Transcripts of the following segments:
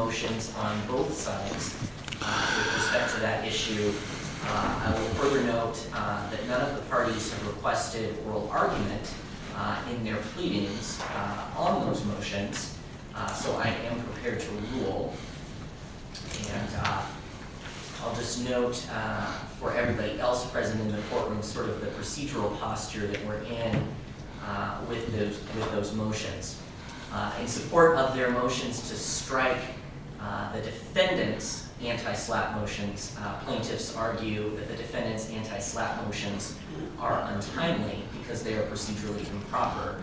motions on both sides. With respect to that issue, I will further note that none of the parties have requested oral argument in their pleadings on those motions, so I am prepared to rule. And I'll just note for everybody else present in the courtroom sort of the procedural posture that we're in with those motions. In support of their motions to strike the defendant's anti-SLAPP motions, plaintiffs argue that the defendant's anti-SLAPP motions are untimely because they are procedurally improper.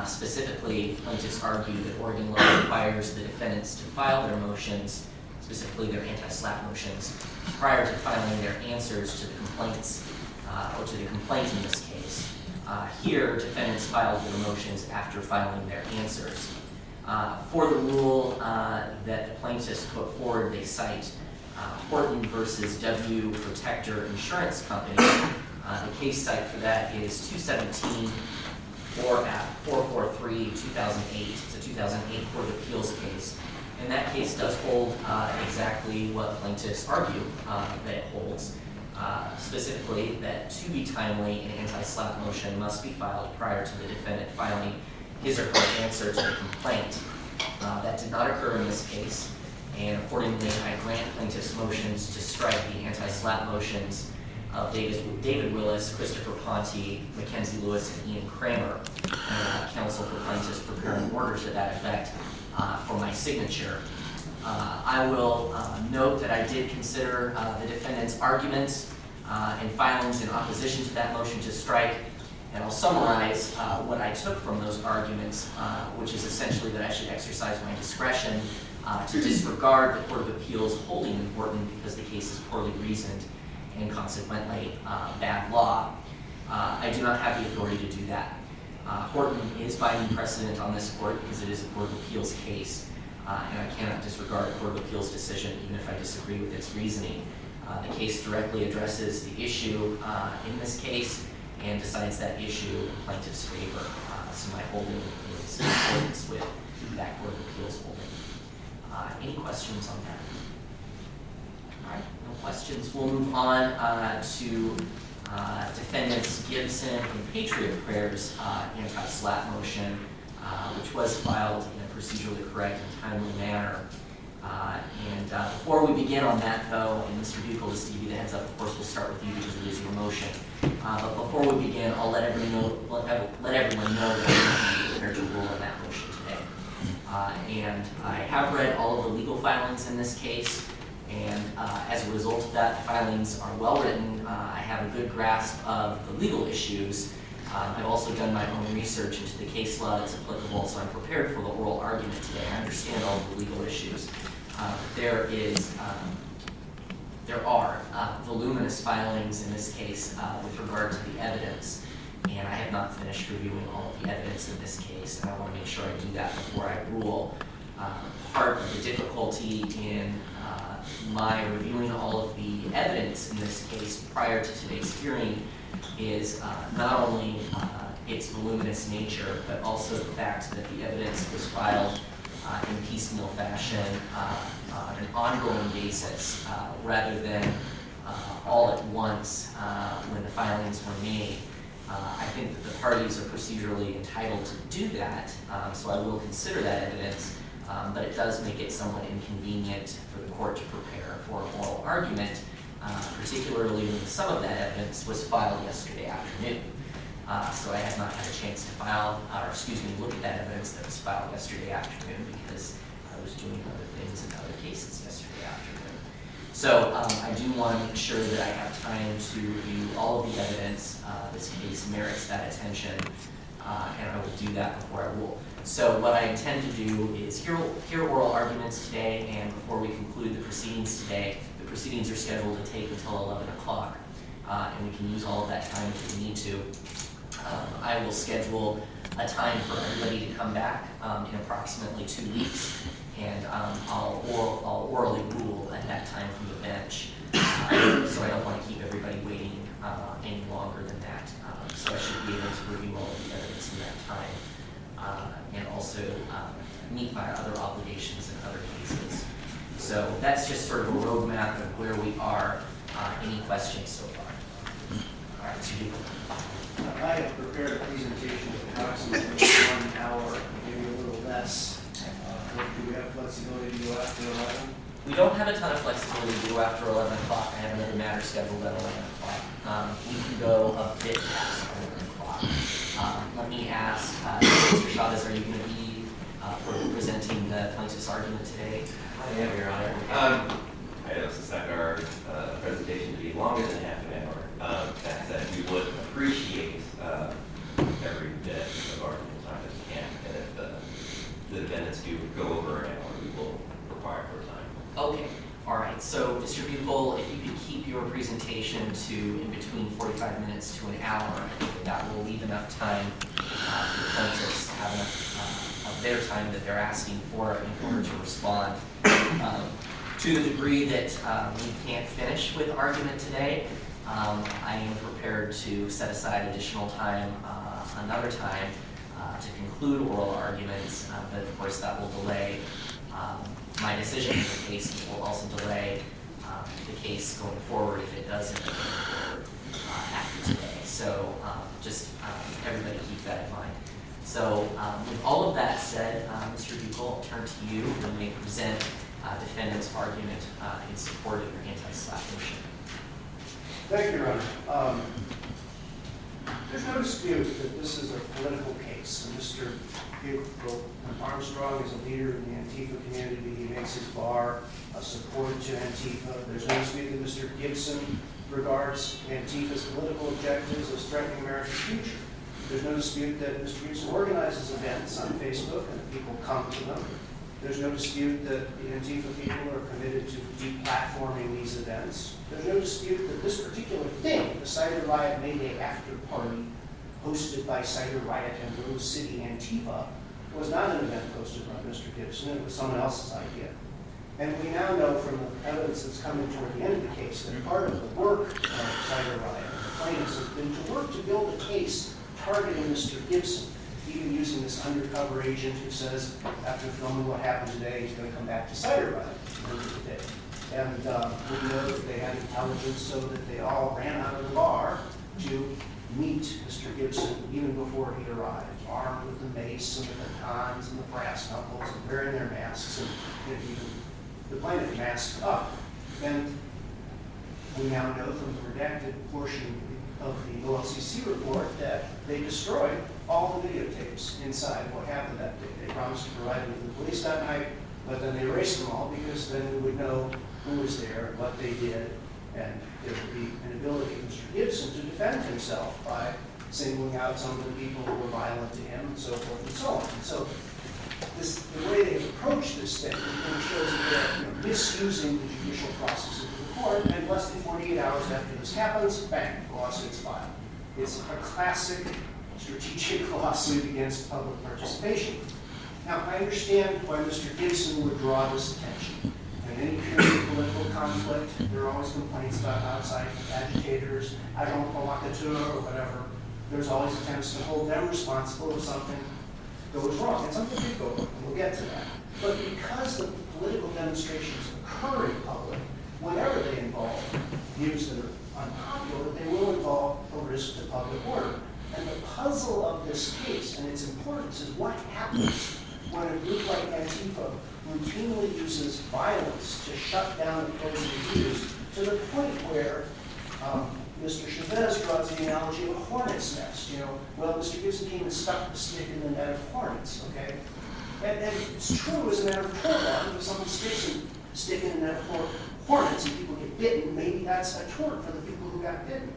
Specifically, plaintiffs argue that Oregon law requires the defendants to file their motions, specifically their anti-SLAPP motions, prior to filing their answers to the complaints, or to the complaint in this case. Here, defendants filed their motions after filing their answers. For the rule that the plaintiffs put forward, they cite Horton versus W Protector Insurance Company. The case cite for that is 217 443 2008. It's a 2008 Court of Appeals case. And that case does hold exactly what plaintiffs argue that it holds. Specifically, that to be timely, an anti-SLAPP motion must be filed prior to the defendant filing his or her answer to the complaint. That did not occur in this case, and accordingly, I grant plaintiffs' motions to strike the anti-SLAPP motions of David Willis, Christopher Ponte, Mackenzie Lewis, and Ian Kramer. Counsel for plaintiffs preparing orders to that effect for my signature. I will note that I did consider the defendant's arguments and filings in opposition to that motion to strike, and I'll summarize what I took from those arguments, which is essentially that I should exercise my discretion to disregard the Court of Appeals holding important because the case is poorly reasoned and consequently bad law. I do not have the authority to do that. Horton is binding precedent on this court because it is a Court of Appeals case, and I cannot disregard a Court of Appeals decision even if I disagree with its reasoning. The case directly addresses the issue in this case and decides that issue in plaintiff's favor. So my holding is in accordance with that Court of Appeals holding. Any questions on that? All right, no questions. We'll move on to defendants Gibson and PATRIOT Prayer's anti-SLAPP motion, which was filed in a procedurally correct and timely manner. Before we begin on that, though, and Mr. Buchel, just to give you the heads up, of course, we'll start with you because it is your motion. But before we begin, I'll let everyone know that I'm prepared to rule on that motion today. And I have read all of the legal filings in this case, and as a result of that, the filings are well written. I have a good grasp of the legal issues. I've also done my own research into the case law that's applicable, so I'm prepared for the oral argument today. I understand all of the legal issues. There are voluminous filings in this case with regard to the evidence, and I have not finished reviewing all of the evidence in this case, and I want to make sure I do that before I rule. Part of the difficulty in my reviewing all of the evidence in this case prior to today's hearing is not only its voluminous nature, but also the fact that the evidence was filed in piecemeal fashion on an ongoing basis rather than all at once when the filings were made. I think that the parties are procedurally entitled to do that, so I will consider that evidence, but it does make it somewhat inconvenient for the court to prepare for an oral argument, particularly when some of that evidence was filed yesterday afternoon. So I have not had a chance to look at that evidence that was filed yesterday afternoon because I was doing other things in other cases yesterday afternoon. So I do want to make sure that I have time to review all of the evidence. This case merits that attention, and I will do that before I rule. So what I intend to do is hear oral arguments today, and before we conclude the proceedings today, the proceedings are scheduled to take until 11 o'clock, and we can use all of that time if we need to. I will schedule a time for everybody to come back in approximately 2 weeks, and I'll orally rule at that time from the bench. So I don't want to keep everybody waiting any longer than that. So I should be able to review all of the evidence in that time, and also meet my other obligations in other cases. So that's just sort of a roadmap of where we are. Any questions so far? All right, Mr. Duke. I have prepared a presentation of approximately 1 hour, maybe a little less. Do we have flexibility to go after 11? We don't have a ton of flexibility to go after 11 o'clock. I have another matter scheduled at 11 o'clock. We can go a bit past 11 o'clock. Let me ask, Mr. Chavez, are you going to be presenting the plaintiff's argument today? I am, Your Honor. I don't suspect our presentation to be longer than half an hour. That said, we would appreciate every bit of argument time that we can. And if the defendants do go over an hour, we will require more time. Okay. All right. So, Mr. Buchel, if you could keep your presentation to in between 45 minutes to an hour, I think that will leave enough time for the plaintiffs to have enough of their time that they're asking for in order to respond. To the degree that we can't finish with argument today, I am prepared to set aside additional time another time to conclude oral arguments, but of course that will delay my decision in the case. It will also delay the case going forward if it does end up going forward after today. So just everybody keep that in mind. So with all of that said, Mr. Buchel, I'll turn to you. You may present defendant's argument in support of your anti-SLAPP motion. Thank you, Your Honor. There's no dispute that this is a political case. And Mr. Armstrong is a leader in the Antifa community. He makes his bar a support to Antifa. There's no dispute that Mr. Gibson regards Antifa's political objectives as threatening America's future. There's no dispute that Mr. Gibson organizes events on Facebook and people come to them. There's no dispute that the Antifa people are committed to deplatforming these events. There's no dispute that this particular thing, the Cider Riot May Day after party hosted by Cider Riot and Rose City Antifa, was not an event hosted by Mr. Gibson. It was someone else's idea. And we now know from the evidence that's coming toward the end of the case that part of the work of Cider Riot and the plaintiffs has been to work to build a case targeting Mr. Gibson, even using this undercover agent who says, after filming what happened today, he's going to come back to Cider Riot at the end of the day. And we know that they had intelligence so that they all ran out of the bar to meet Mr. Gibson even before he arrived, armed with the mace and the batons and the brass knuckles and wearing their masks and even the plaintiff masked up. And we now know from the redacted portion of the OLCC report that they destroyed all the videotapes inside what happened that day. They promised to provide them to the police that night, but then they erased them all because then we would know who was there, what they did, and there would be an ability for Mr. Gibson to defend himself by singling out some of the people who were violent to him and so forth and so on. And so the way they approach this thing shows that they're misusing the judicial process of the court, and less than 48 hours after this happens, bang, lawsuit's filed. It's a classic strategic lawsuit against public participation. Now, I understand why Mr. Gibson would draw this attention. In any period of political conflict, there are always complaints about outside agitators, agents provocateurs, or whatever. There's always attempts to hold them responsible if something goes wrong. And something did go wrong, and we'll get to that. But because the political demonstrations occur in public, whenever they involve views that are unpopular, they will involve a risk to public order. And the puzzle of this case and its importance is what happens when a group like Antifa routinely uses violence to shut down opposing views to the point where Mr. Chavez draws the analogy of a hornet's nest. Well, Mr. Gibson came and stuck the stick in the net of hornets, okay? And it's true as a matter of tort law. If someone sticks a stick in a net of hornets and people get bitten, maybe that's a tort for the people who got bitten.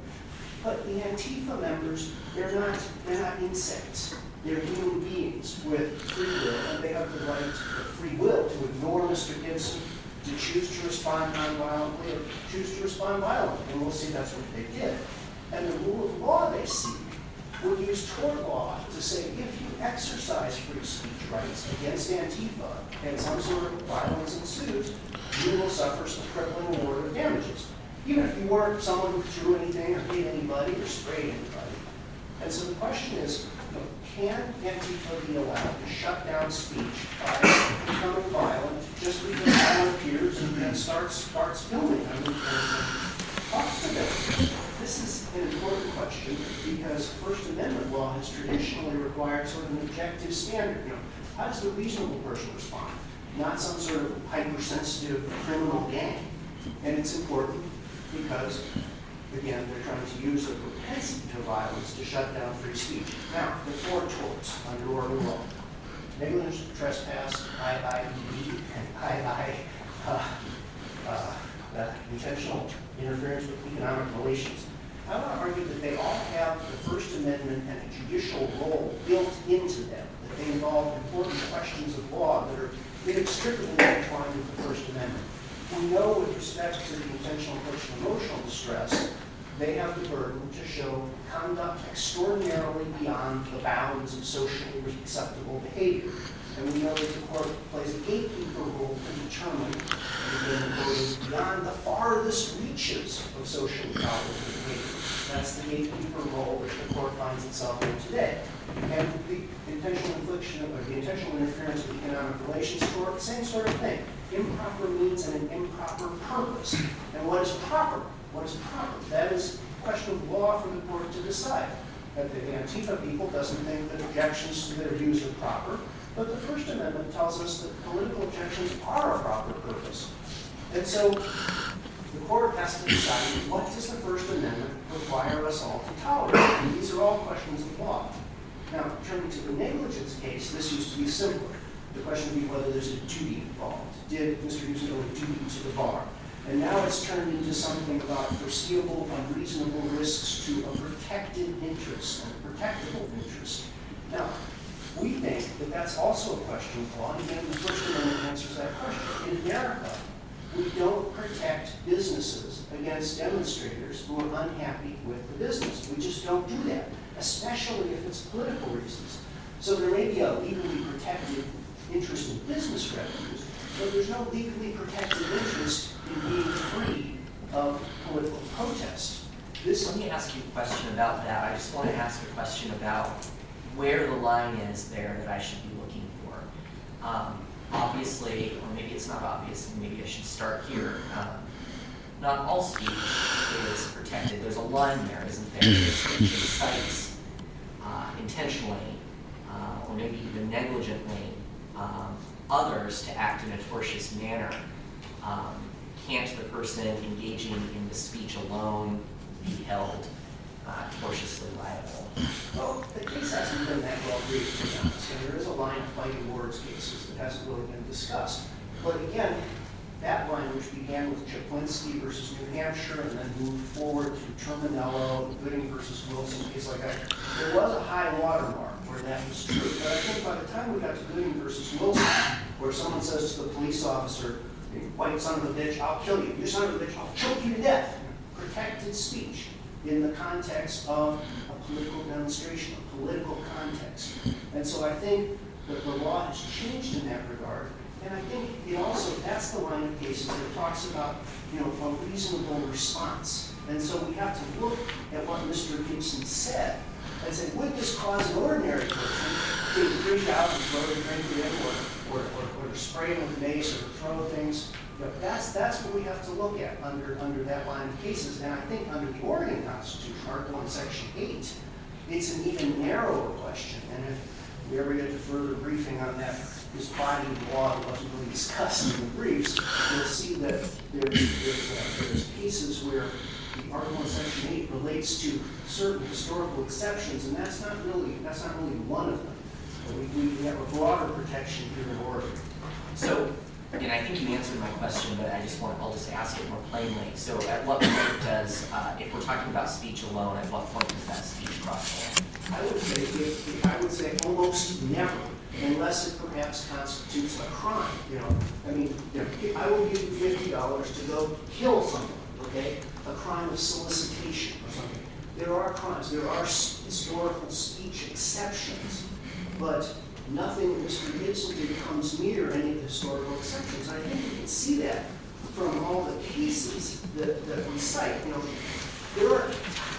But the Antifa members, they're not insects. They're human beings with free will, and they have the right, free will, to ignore Mr. Gibson, to choose to respond nonviolently, or choose to respond violently. And we'll see that's what they did. And the rule of law they seek would use tort law to say if you exercise free speech rights against Antifa and some sort of violence ensues, you will suffer some crippling award of damages. Even if you weren't someone who threw anything or hit anybody or sprayed anybody. And so the question is, can Antifa be allowed to shut down speech by becoming violent just because someone appears and starts filming? I mean, talks to them. This is an important question because First Amendment law has traditionally required sort of an objective standard. You know, how does the reasonable person respond? Not some sort of hypersensitive criminal gang. And it's important because, again, they're trying to use their propensity to violence to shut down free speech. Now, the four torts under Oregon law: negligence, trespass, IIED, and intentional interference with economic relations. I want to argue that they all have the First Amendment and a judicial role built into them, that they involve important questions of law that are inextricably intertwined with the First Amendment. We know with respect to the intentional infliction of emotional distress, they have the burden to show conduct extraordinarily beyond the bounds of socially acceptable behavior. And we know that the court plays a gatekeeper role to determine, again, beyond the farthest reaches of socially tolerable behavior. That's the gatekeeper role which the court finds itself in today. And the intentional infliction of, or the intentional interference with economic relations court, same sort of thing. Improper means and an improper purpose. And what is proper? What is proper? That is a question of law for the court to decide. That the Antifa people doesn't think that objections to their views are proper, but the First Amendment tells us that political objections are a proper purpose. And so the court has to decide, what does the First Amendment require us all to tolerate? And these are all questions of law. Now, turning to the negligence case, this used to be simpler. The question would be whether there's a duty involved. Did Mr. Gibson owe a duty to the bar? And now it's turned into something about foreseeable, unreasonable risks to a protected interest and a protectable interest. Now, we think that that's also a question of law, and again, the First Amendment answers that question. In America, we don't protect businesses against demonstrators who are unhappy with the business. We just don't do that, especially if it's political reasons. So there may be a legally protected interest in business revenues, but there's no legally protected interest in being free of political protest. Let me ask you a question about that. I just want to ask a question about where the line is there that I should be looking for. Obviously, or maybe it's not obvious, and maybe I should start here. Not all speech is protected. There's a line there, isn't there? Which incites intentionally, or maybe even negligently, others to act in a tortious manner. Can't the person engaging in the speech alone be held tortiously liable? Well, the case hasn't been that well briefed, to be honest, and there is a line of fighting words cases that hasn't really been discussed. But again, that line, which began with Chaplinsky versus New Hampshire and then moved forward to Terminello, Gooding versus Wilson, case like that, there was a high watermark where that was true. But I think by the time we got to Gooding versus Wilson, where someone says to the police officer, "You white son of a bitch, I'll kill you. You son of a bitch, I'll choke you to death." Protected speech in the context of a political demonstration, a political context. And so I think that the law has changed in that regard. And I think it also, that's the line of cases that talks about, a reasonable response. And so we have to look at what Mr. Gibson said and say, would this cause an ordinary person to reach out and throw the drink in or to spray him with mace or to throw things? That's what we have to look at under that line of cases. And I think under the Oregon Constitution, Article 1, Section 8, it's an even narrower question. And if we ever get to further briefing on that, this body of law that wasn't really discussed in the briefs, you'll see that there's cases where the Article 1, Section 8 relates to certain historical exceptions, and that's not really one of them. We have a broader protection here in Oregon. So, again, I think you answered my question, but I'll just ask it more plainly. So at what point does, if we're talking about speech alone, at what point does that speech cross the line? I would say almost never, unless it perhaps constitutes a crime. I will give you $50 to go kill someone, okay? A crime of solicitation or something. There are crimes, there are historical speech exceptions, but nothing Mr. Gibson did comes near any of the historical exceptions. I think you can see that from all the cases that we cite. There are,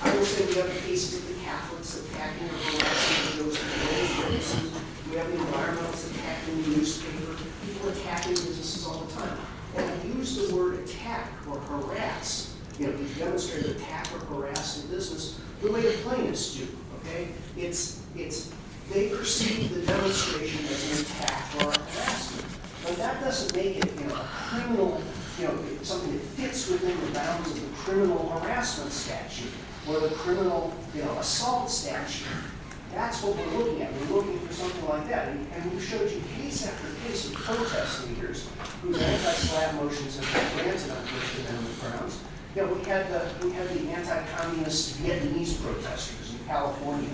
I will say, we have the cases of the Catholics attacking or harassing those witnesses. We have the environmentalists attacking the newspaper. People attacking businesses all the time. And I use the word attack or harass, to demonstrate attack or harass in business the way the plaintiffs do, okay? They perceive the demonstration as an attack or a harassment. But that doesn't make it, a criminal, something that fits within the bounds of the criminal harassment statute or the criminal, assault statute. That's what we're looking at. We're looking for something like that. And we've showed you case after case of protest leaders whose anti-SLAPP motions have been granted on First Amendment grounds. We had the anti-communist Vietnamese protesters in California.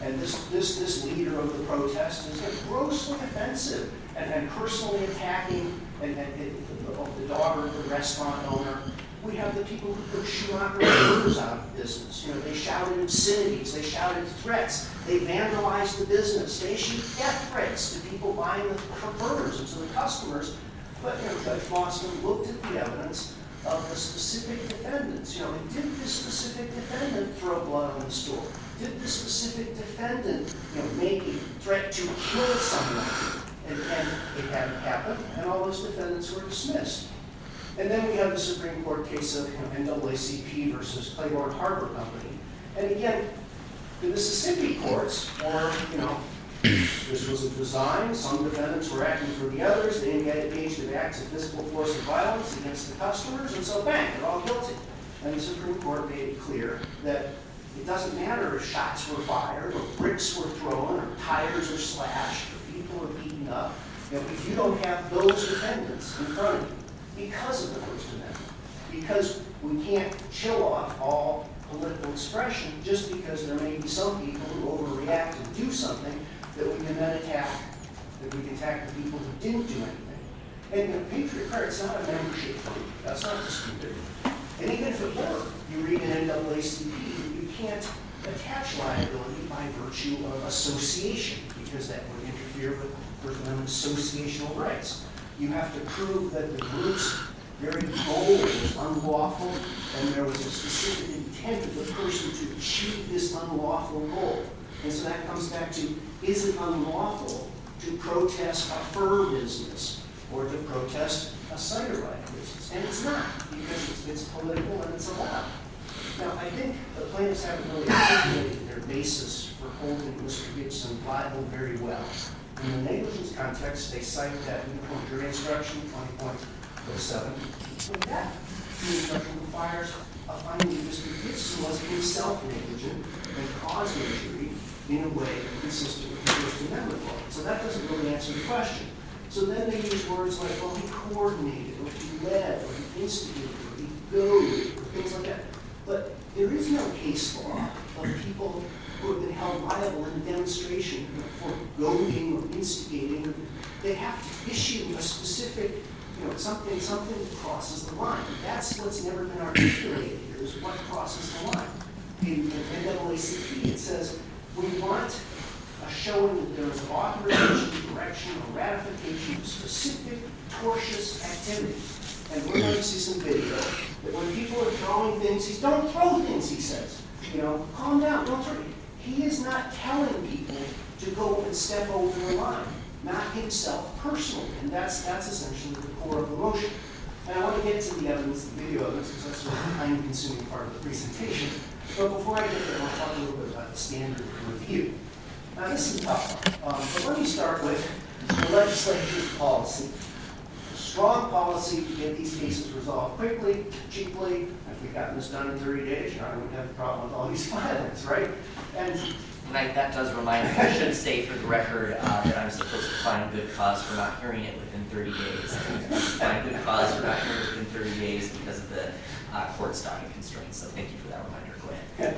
And this leader of the protest is grossly offensive and personally attacking the daughter of the restaurant owner. We have the people who put Schumacher burgers out of business. They shouted obscenities, they shouted threats, they vandalized the business, they issued death threats to people buying the burgers and to the customers. But Judge Boston looked at the evidence of the specific defendants. Did this specific defendant throw blood on the store? Did the specific defendant, make a threat to kill someone? And it hadn't happened, and all those defendants were dismissed. And then we have the Supreme Court case of NAACP versus Claiborne Harbor Company. And again, the Mississippi courts were, this was a design. Some defendants were acting for the others. They engaged in acts of physical force and violence against the customers, and so bang, they're all guilty. And the Supreme Court made it clear that it doesn't matter if shots were fired, or bricks were thrown, or tires are slashed, or people are beaten up, if you don't have those defendants in front of you, because of the First Amendment, because we can't chill off all political expression just because there may be some people who overreact and do something that we can then attack, that we can attack the people who didn't do anything. And Patriot Card's not a membership group. That's not disputed. And even if it were, you read in NAACP, you can't attach liability by virtue of association, because that would interfere with First Amendment associational rights. You have to prove that the group's very goal was unlawful, and there was a specific intent of the person to achieve this unlawful goal. And so that comes back to, is it unlawful to protest a fur business or to protest a cider ripe business? And it's not, because it's political and it's allowed. Now, I think the plaintiffs haven't really articulated their basis for holding Mr. Gibson liable very well. In the negligence context, they cite that uniform jury instruction, 20.07. But that instruction requires a finding that Mr. Gibson was himself negligent and caused injury in a way consistent with the First Amendment law. So that doesn't really answer the question. So then they use words like, well, he coordinated, or he led, or he instigated, or he goaded, or things like that. But there is no case law of people who have been held liable in a demonstration for goading or instigating. They have to issue a specific, something that crosses the line. That's what's never been articulated here, is what crosses the line. In NAACP, it says, we want a showing that there is authorization, direction, or ratification of specific tortious activity. And we're going to see some video that when people are throwing things, don't throw things, he says. Calm down, don't throw. He is not telling people to go and step over the line, not himself personally. And that's essentially the core of the motion. And I want to get to the evidence, the video evidence, because that's sort of the time-consuming part of the presentation. But before I get there, I want to talk a little bit about the standard of review. Now, this is a tough one. But let me start with the legislature's policy. Strong policy to get these cases resolved quickly, cheaply. If we'd gotten this done in 30 days, I wouldn't have a problem with all these filings, right? And that does remind me, I should say for the record that I'm supposed to find good cause for not hearing it within 30 days. Find good cause for not hearing it within 30 days because of the court stocking constraints. So thank you for that reminder, Glenn.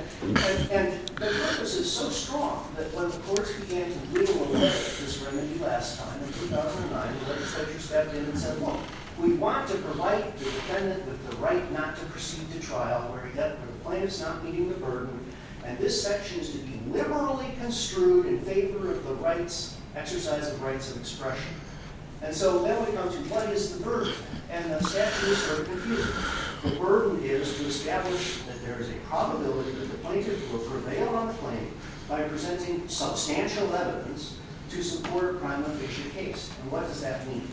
And the purpose is so strong that when the courts began to whittle away at this remedy last time in 2009, the legislature stepped in and said, look, we want to provide the defendant with the right not to proceed to trial where the plaintiff's not meeting the burden, and this section is to be liberally construed in favor of the rights, exercise of rights of expression. And so then we come to what is the burden? And the statute is sort of confusing. The burden is to establish that there is a probability that the plaintiff will prevail on the claim by presenting substantial evidence to support a prima facie case. And what does that mean?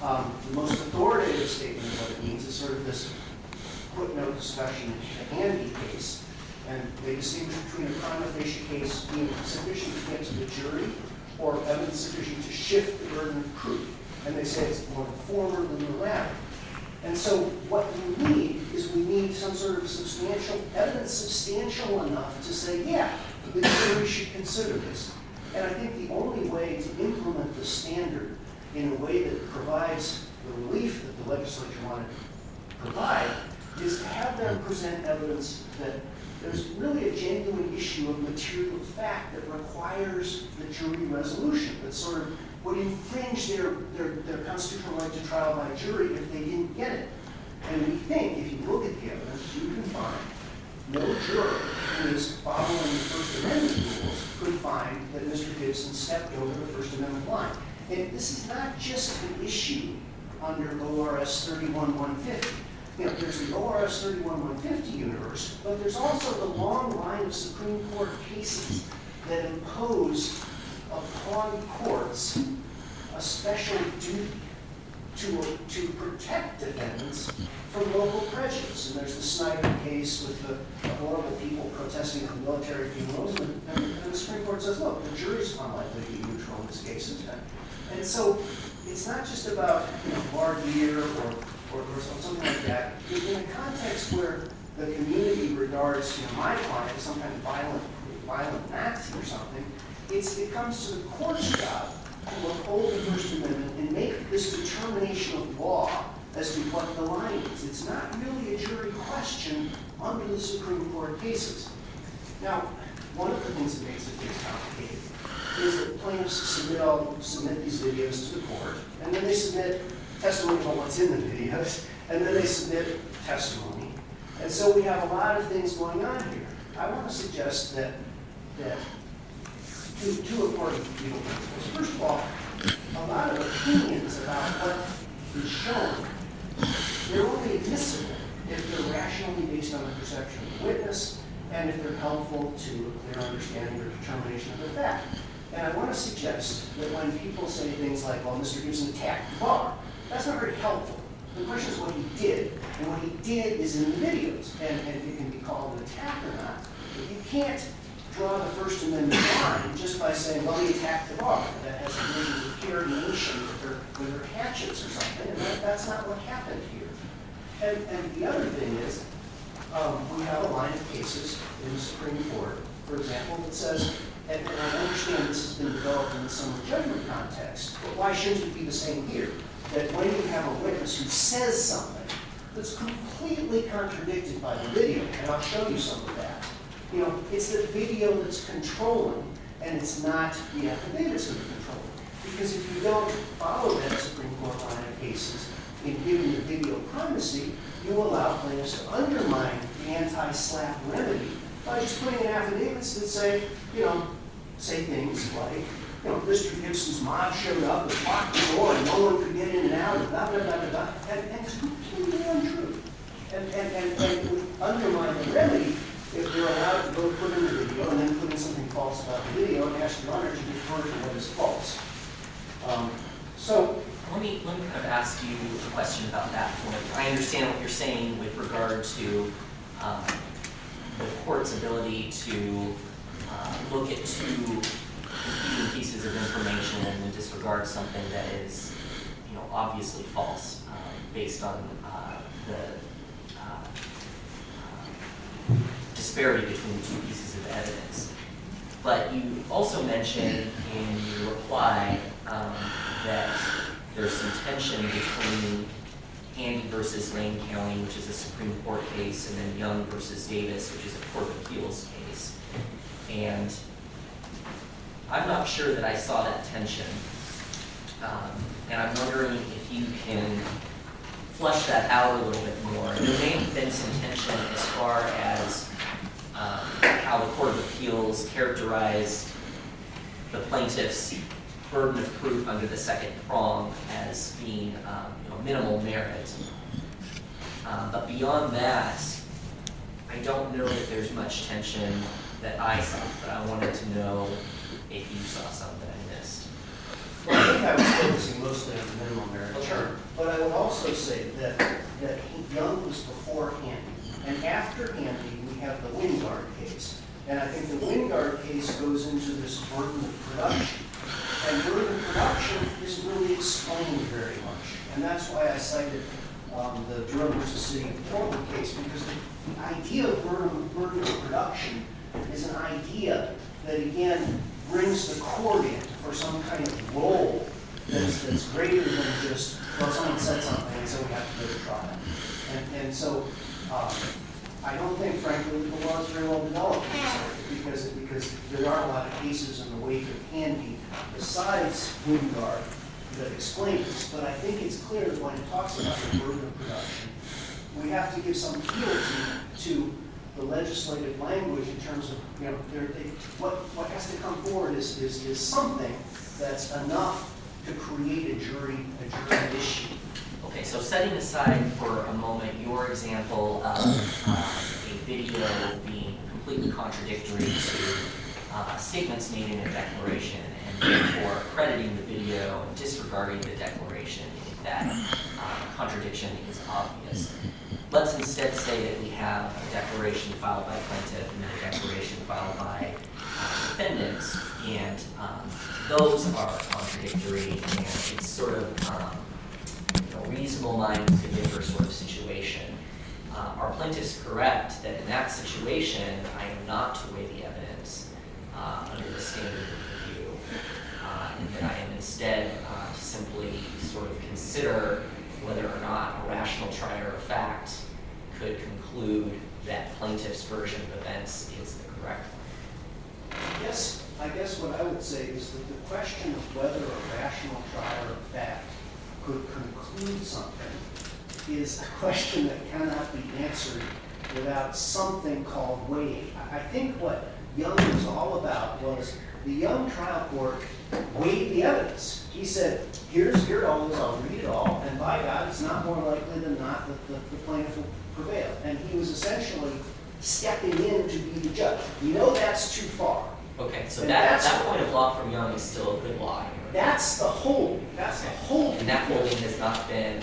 The most authoritative statement of what it means is sort of this footnote discussion in the Handy case. And they distinguish between a prima facie case being sufficient to get to the jury or evidence sufficient to shift the burden of proof. And they say it's more the former than the latter. And so what we need is we need some sort of substantial evidence, substantial enough to say, yeah, the jury should consider this. And I think the only way to implement the standard in a way that provides the relief that the legislature wanted to provide is to have them present evidence that there's really a genuine issue of material fact that requires the jury resolution, that sort of would infringe their constitutional right to trial by jury if they didn't get it. And we think, if you look at the evidence, you can find no juror who is following the First Amendment rules could find that Mr. Gibson stepped over the First Amendment line. And this is not just an issue under ORS 31150. You know, there's the ORS 31150 universe, but there's also the long line of Supreme Court cases that impose upon courts a special duty to protect defendants from local prejudice. And there's the Snyder case with the horrible people protesting at military funerals, and the Supreme Court says, look, the jury's unlikely to be neutral in this case. And so it's not just about, voir dire or something like that. In a context where the community regards my client as some kind of violent Nazi or something, it comes to the court's job to uphold the First Amendment and make this determination of law as to what the line is. It's not really a jury question under the Supreme Court cases. Now, one of the things that makes it complicated is that plaintiffs submit these videos to the court, and then they submit testimony about what's in the videos, and then they submit testimony. And so we have a lot of things going on here. I want to suggest that two important legal principles. First of all, a lot of opinions about what is shown, they're only admissible if they're rationally based on the perception of the witness and if they're helpful to a clear understanding or determination of the fact. And I want to suggest that when people say things like, well, Mr. Gibson attacked the bar, that's not very helpful. The question is what he did, and what he did is in the videos, and it can be called an attack or not. But you can't draw the First Amendment line just by saying, well, he attacked the bar. That has visions of pure nation with their hatchets or something, and that's not what happened here. And the other thing is, we have a line of cases in the Supreme Court, for example, that says, and I understand this has been developed in the summary judgment context, but why shouldn't it be the same here? That when you have a witness who says something that's completely contradicted by the video, and I'll show you some of that, it's the video that's controlling, and it's not the affidavits that are controlling. Because if you don't follow that Supreme Court line of cases in giving the video primacy, you allow plaintiffs to undermine the anti-SLAPP remedy by just putting in affidavits that say things like, Mr. Gibson's mom showed up and locked the door and no one could get in and out, and blah, blah, blah, blah, blah. And it's completely untrue. And it would undermine the remedy if they're allowed to go put in the video and then put in something false about the video and ask your honor to defer to what is false. So let me kind of ask you a question about that point. I understand what you're saying with regard to the court's ability to look at two competing pieces of information and then disregard something that is, obviously false based on the disparity between the two pieces of evidence. But you also mentioned in your reply that there's some tension between Handy versus Lane County, which is a Supreme Court case, and then Young versus Davis, which is a Court of Appeals case. And I'm not sure that I saw that tension. And I'm wondering if you can flesh that out a little bit more. There may have been some tension as far as how the Court of Appeals characterized the plaintiff's burden of proof under the second prong as being minimal merit. But beyond that, I don't know that there's much tension that I saw, but I wanted to know if you saw something I missed. Well, I think I was focusing mostly on the minimum merit Okay. term, but I would also say that Young was before Handy, and after Handy, we have the Wingard case. And I think the Wingard case goes into this burden of production. And burden of production isn't really explained very much. And that's why I cited the Durham versus City of Portland case, because the idea of burden of production is an idea that, again, brings the court in for some kind of role that's greater than just, well, someone said something, and so we have to go to trial. And so I don't think, frankly, that the law is very well developed in this area, because there are a lot of cases in the wake of Handy besides Wingard that explain this. But I think it's clear that when it talks about the burden of production, we have to give some feel to the legislative language in terms of, you know, what has to come forward is something that's enough to create a jury issue. Okay, so setting aside for a moment your example of a video being completely contradictory to statements made in a declaration, and therefore crediting the video and disregarding the declaration if that contradiction is obvious. Let's instead say that we have a declaration filed by plaintiff and then a declaration filed by defendants, and those are contradictory, and it's sort of reasonable minds to differ sort of situation. Are plaintiffs correct that in that situation, I am not to weigh the evidence under the standard of review, and that I am instead to simply sort of consider whether or not a rational trier of fact could conclude that plaintiff's version of events is the correct one? Yes, I guess what I would say is that the question of whether a rational trier of fact could conclude something is a question that cannot be answered without something called weighing. I think what Young was all about was the Young trial court weighed the evidence. He said, here it all is, I'll read it all, and by God, it's not more likely than not that the plaintiff will prevail. And he was essentially stepping in to be the judge. We know that's too far. Okay, so And that that's point of law from Young is still a good law here. That's the holding. That's the holding. And that holding has not been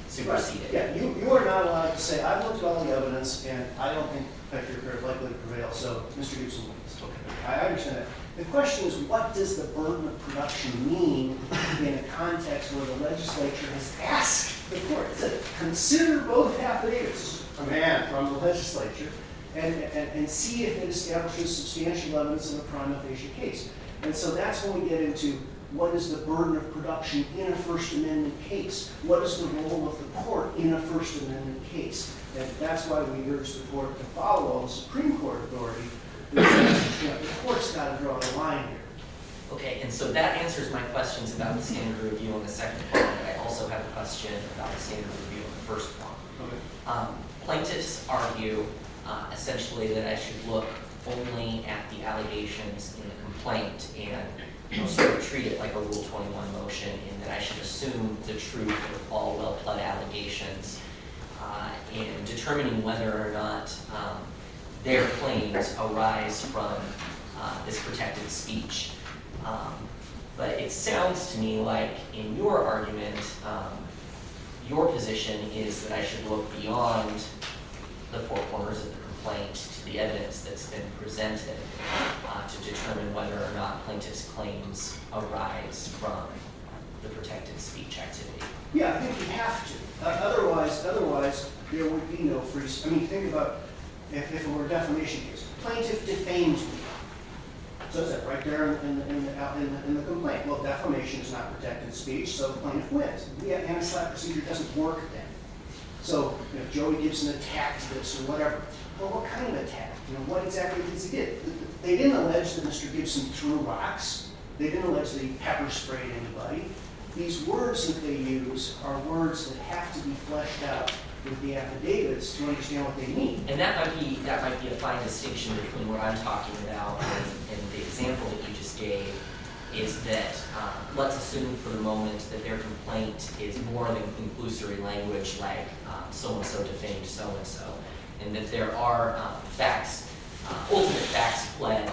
superseded. Right. Yeah, you are not allowed to say, I've looked at all the evidence, and I don't think PATRIOT is likely to prevail, so Mr. Gibson wins. Okay. I understand that. The question is, what does the burden of production mean in a context where the legislature has asked the court to consider both affidavits, command from the legislature, and see if it establishes substantial evidence in a prima facie case. And so that's when we get into what is the burden of production in a First Amendment case? What is the role of the court in a First Amendment case? And that's why we urge the court to follow all the Supreme Court authority. Because, you know, the court's got to draw the line here. Okay, and so that answers my questions about the standard review on the second part. I also have a question about the standard review on the first part. Okay. Plaintiffs argue essentially that I should look only at the allegations in the complaint and sort of treat it like a Rule 21 motion, in that I should assume the truth of all well-pled allegations in determining whether or not their claims arise from this protected speech. But it sounds to me like in your argument, your position is that I should look beyond the four corners of the complaint to the evidence that's been presented to determine whether or not plaintiff's claims arise from the protected speech activity. Yeah, I think you have to. Otherwise, there would be no free. I mean, think about if it were a defamation case. Plaintiff defames me. So is that right there in the complaint? Well, defamation is not protected speech, so the plaintiff wins. The anti-slap procedure doesn't work then. So, you know, Joey Gibson attacked this or whatever. Well, what kind of attack? You know, what exactly did he do? They didn't allege that Mr. Gibson threw rocks. They didn't allege that he pepper sprayed anybody. These words that they use are words that have to be fleshed out with the affidavits to understand what they mean. And that might be a fine distinction between what I'm talking about and the example that you just gave is that, let's assume for the moment that their complaint is more than conclusory language like so-and-so defamed so-and-so, and that there are facts, ultimate facts pled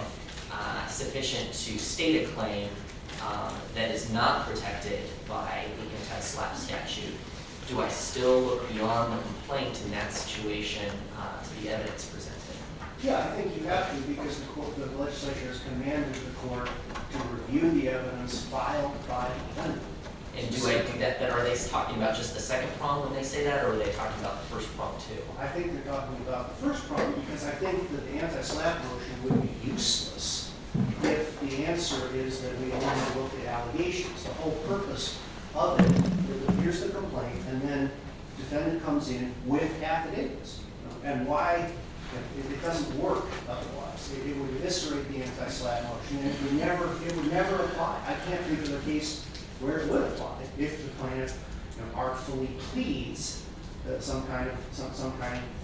sufficient to state a claim that is not protected by the anti-SLAPP statute. Do I still look beyond the complaint in that situation to the evidence presented? Yeah, I think you have to, because the legislature has commanded the court to review the evidence filed by the defendant. And do I do that, then are they talking about just the second prong when they say that, or are they talking about the first prong too? I think they're talking about the first prong, because I think that the anti-SLAPP motion would be useless if the answer is that we only look at allegations. The whole purpose of it, here's the complaint, and then defendant comes in with affidavits. And why? It doesn't work otherwise. It would eviscerate the anti-SLAPP motion, and it would never apply. I can't think of a case where it would apply if the plaintiff artfully pleads some kind of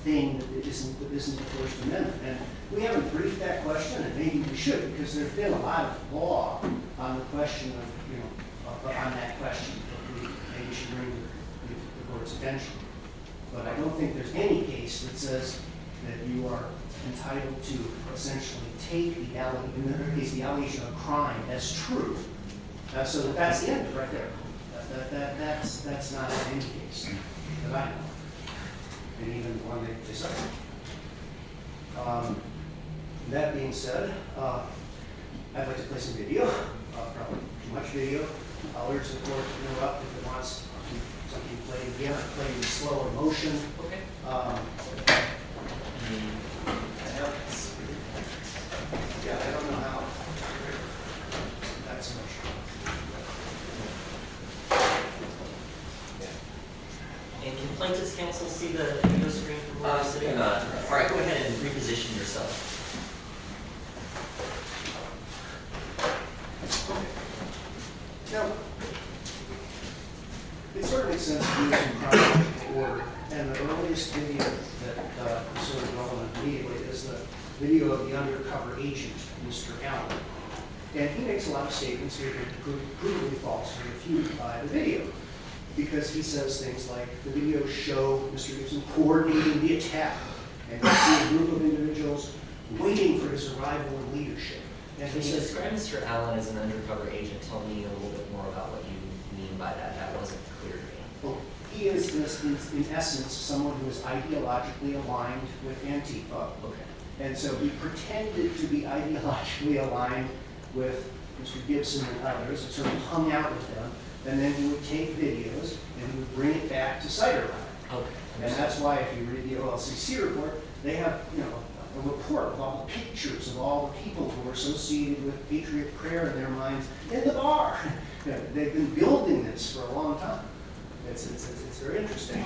thing that isn't the First Amendment. And we haven't briefed that question, and maybe we should, because there's been a lot of law on the question of on that question. Maybe we should bring the court's attention. But I don't think there's any case that says that you are entitled to essentially take the allegation of crime as true. So that's the end of it right there. That's not in any case that I know, and even the one they cited. That being said, I'd like to play some video, probably too much video. I'll urge the court to interrupt if it wants something played again, or played in slower motion. Okay. Yeah, I don't know how. That's so much. And can plaintiff's counsel see the video screen from where you're sitting? All right, go ahead and reposition yourself. Now, it sort of makes sense to use in chronological order, and the earliest video that is sort of relevant immediately is the video of the undercover agent, Mr. Allen. And he makes a lot of statements here that are provably false and refuted by the video, because he says things like, the videos show Mr. Gibson coordinating the attack, and you see a group of individuals waiting for his arrival in leadership. And Can he you says, describe Mr. Allen as an undercover agent? Tell me a little bit more about what you mean by that. That wasn't clear to me. well, he is, in essence, someone who is ideologically aligned with Antifa. Okay. And so he pretended to be ideologically aligned with Mr. Gibson and others, and sort of hung out with them. And then he would take videos and he would bring it back to Cider Line. Okay. And that's why, if you read the OLCC report, they have, a report of all the pictures of all the people who are associated with Patriot prayer in their minds in the bar. They've been building this for a long time. It's very interesting.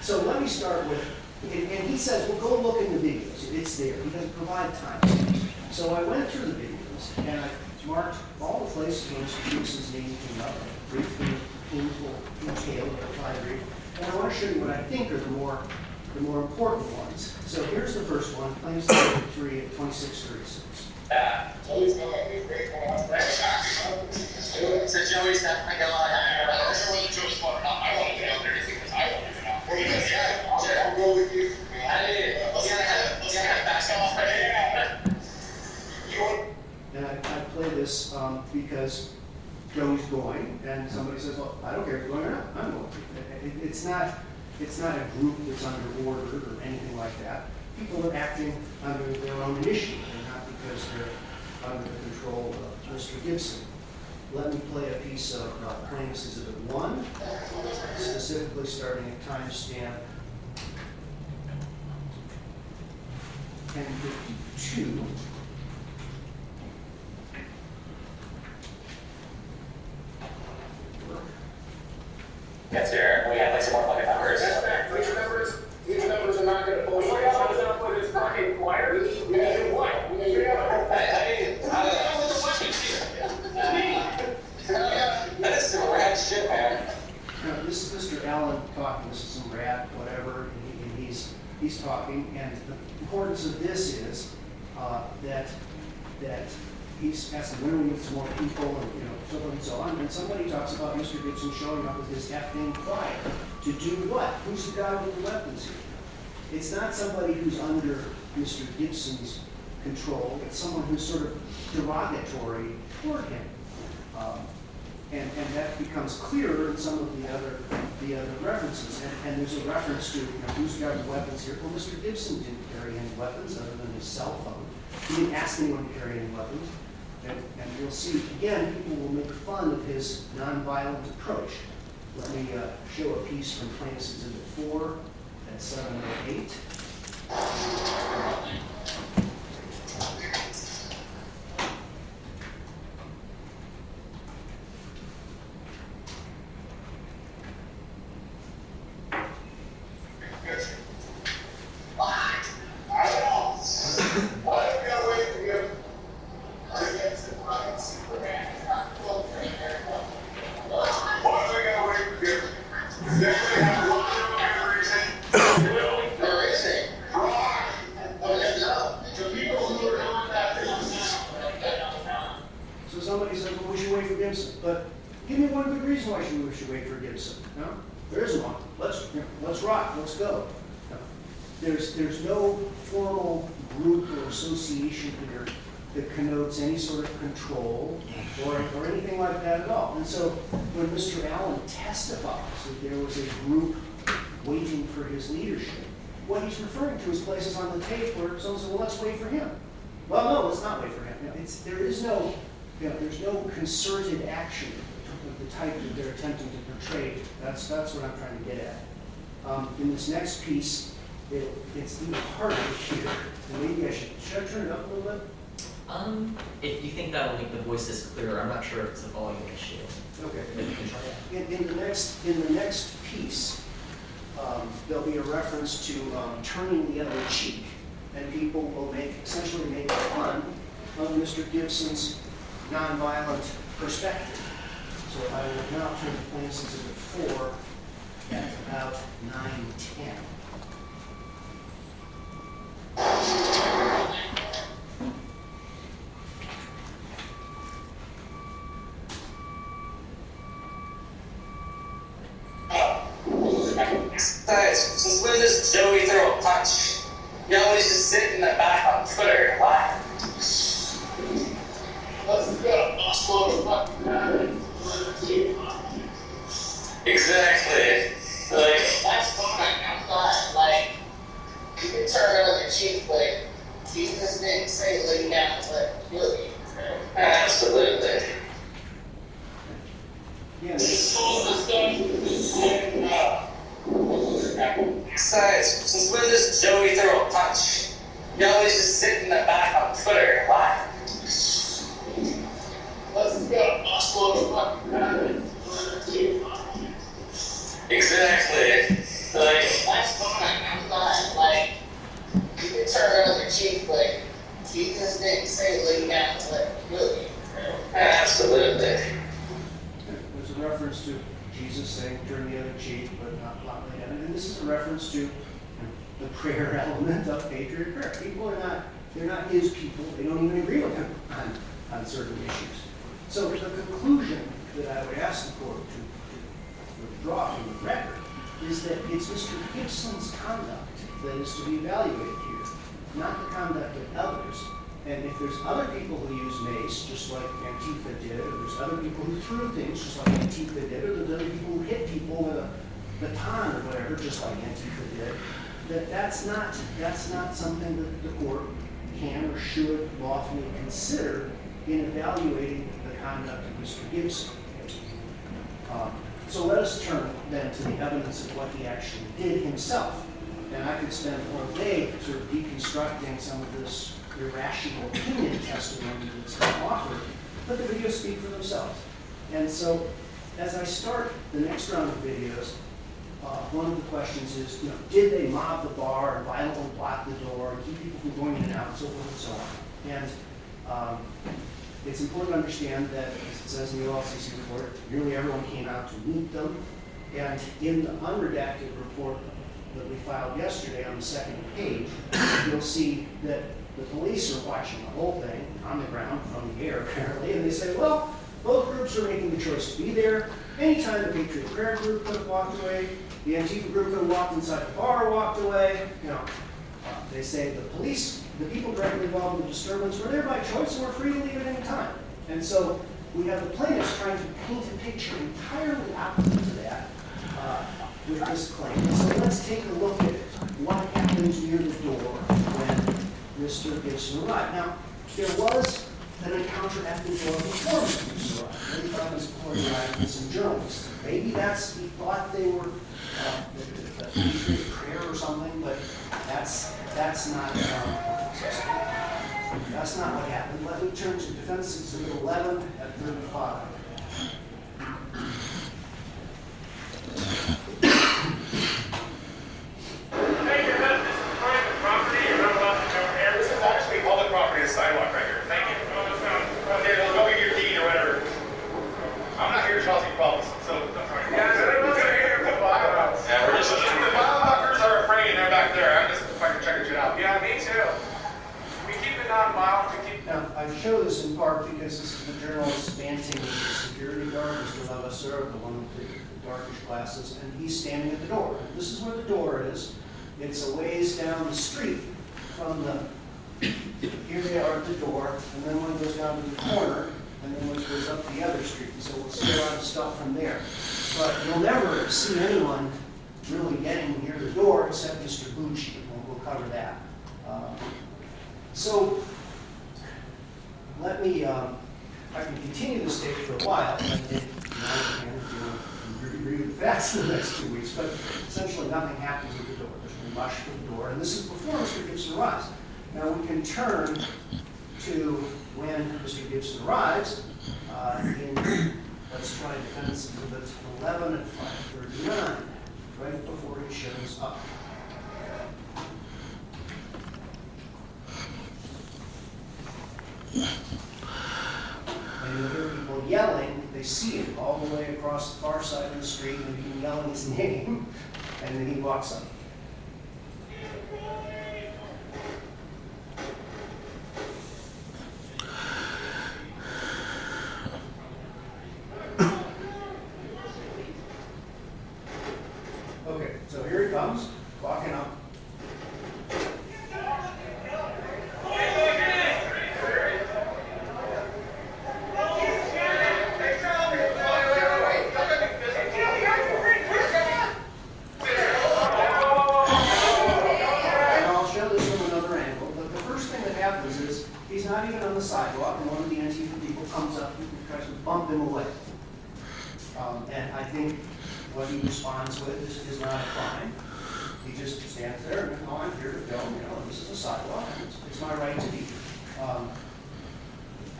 So let me start with, and he says, well, go look in the videos. It's there. He doesn't provide time. So I went through the videos, and I marked all the places where Mr. Gibson's name came up, briefly, painful detail, and I want to show you what I think are the more important ones. So here's the first one, claims 3 at 2636. So Joey said, I go, I don't know what Joey's water, I won't get out there anything because I want to know. I'll go with you. Let's get a back. And I play this because Joey's going, and somebody says, well, I don't care if you're going or not, I'm going. It's not a group that's under order or anything like that. People are acting under their own initiative, and not because they're under the control of Mr. Gibson. Let me play a piece of Plaintiff's Exhibit 1, specifically starting at timestamp 10:52. Yes, sir. We got like some more fucking numbers. These numbers are not going to bullshit. What else is up with this fucking choir? We need what? We need that is some rad shit, man. Now, this is Mr. Allen talking. This is some rat, whatever, and he's talking. And the importance of this is that he's asking when we need some more people, and so forth and so on. And somebody talks about Mr. Gibson showing up with his effing choir to do what? Who's the guy with the weapons here? It's not somebody who's under Mr. Gibson's control. It's someone who's sort of derogatory toward him. And that becomes clearer in some of the other references. And there's a reference to who's got the weapons here. Well, Mr. Gibson didn't carry any weapons other than his cell phone. He didn't ask anyone to carry any weapons. And you'll see, again, people will make fun of his nonviolent approach. Let me show a piece from Plaintiff's Exhibit 4 at 708. So somebody says, well, we should wait for Gibson. But give me one good reason why we should wait for Gibson. No? There isn't one. Let's rock. Let's go. No. There's no formal group or association here that connotes any sort of control or anything like that at all. And so when Mr. Allen testifies that there was a group waiting for his leadership, what he's referring to is places on the tape where someone says, well, let's wait for him. Well, no, let's not wait for him. There's no concerted action of the type that they're attempting to portray. That's what I'm trying to get at. In this next piece, it's even harder to hear. And maybe should I turn it up a little bit? If you think that'll make the voices clearer, I'm not sure if it's a volume issue. Okay. But you can try that. In the next piece, there'll be a reference to turning the other cheek, and people will essentially make fun of Mr. Gibson's nonviolent perspective. So I will now turn to Plaintiff's Exhibit 4 at about 9:10. Guys, since when does Joey throw a punch? You always just sit in the back on Twitter and laugh. Let's go. Exactly. Like, that's fine. I'm glad. Like, you can turn the other cheek, but Jesus didn't say lay down, but really. Absolutely. Yeah, Besides, since when does Joey throw a punch? You always just sit in the back on Twitter and laugh. Let's go. Exactly. Like, that's fine. I'm glad. Like, you can turn the other cheek, but Jesus didn't say lay down, but really. Absolutely. there's a reference to Jesus saying turn the other cheek, but not lay down. And this is a reference to the prayer element of patriot prayer. People they're not his people. They don't even agree with him on certain issues. So the conclusion that I would ask the court to withdraw from the record is that it's Mr. Gibson's conduct that is to be evaluated here, not the conduct of others. And if there's other people who use mace, just like Antifa did, or there's other people who threw things, just like Antifa did, or there's other people who hit people with a baton or whatever, just like Antifa did, that's not something that the court can or should lawfully consider in evaluating the conduct of Mr. Gibson. So let us turn then to the evidence of what he actually did himself. And I could spend all day sort of deconstructing some of this irrational opinion testimony that's been offered, but the videos speak for themselves. And so as I start the next round of videos, one of the questions is, did they mob the bar and violently block the door and keep people from going in and out and so forth and so on? And it's important to understand that, as it says in the OLCC report, nearly everyone came out to meet them. And in the unredacted report that we filed yesterday on the second page, you'll see that The police are watching the whole thing on the ground, from the air apparently, and they say, well, both groups are making the choice to be there. Anytime the Patriot Prayer group could have walked away, the Antifa group could have walked inside the bar, walked away. They say the police, the people directly involved in the disturbance, were there by choice and were free to leave at any time. And so we have the plaintiffs trying to paint a picture entirely opposite to that with this claim. And so let's take a look at what happened near the door when Mr. Gibson arrived. Now, there was an encounter at the door before Mr. Gibson arrived. Maybe thought Mr. Gibson arrived with some journalists. Maybe he thought they were the Patriot Prayer or something, but that's not what happened. Let me turn to Defense Exhibit 11 at 35. Thank you, this is private property, you're not allowed to come here. This is actually public property, the sidewalk right here. Thank you. Okay, well, go get your deed or whatever. I'm not here to cause you problems, so that's right. Yeah, so they're here for violence. Yeah, we're just, the violent fuckers are afraid, they're back there. I'm just fucking checking shit out. Yeah, me too. We keep it non-violent, we keep. Now, I show this in part because this is the journalist banting with the security guard, Mr. Levasseur, the one with the darkish glasses, and he's standing at the door. This is where the door is. It's a ways down the street from the, here they are at the door, and then one goes down to the corner, and then one goes up the other street. And so we'll see a lot of stuff from there. But you'll never see anyone really getting near the door except Mr. Bucci, and we'll cover that. So let me, I can continue this tape for a while. I did, review the facts in the next 2 weeks, but essentially nothing happens at the door. There's no rush to the door, and this is before Mr. Gibson arrives. Now we can turn to when Mr. Gibson arrives let's try Defense Exhibit 11 at 5:39, right before he shows up. And you'll hear people yelling. They see him all the way across the far side of the street, and he can yelling his name, and then he walks up. Okay, so here he comes, walking up. Not even on the sidewalk, and one of the Antifa people comes up and tries to bump him away. And I think what he responds with is not a crime. He just stands there and, oh, I'm here to film, this is a sidewalk, and it's my right to be here.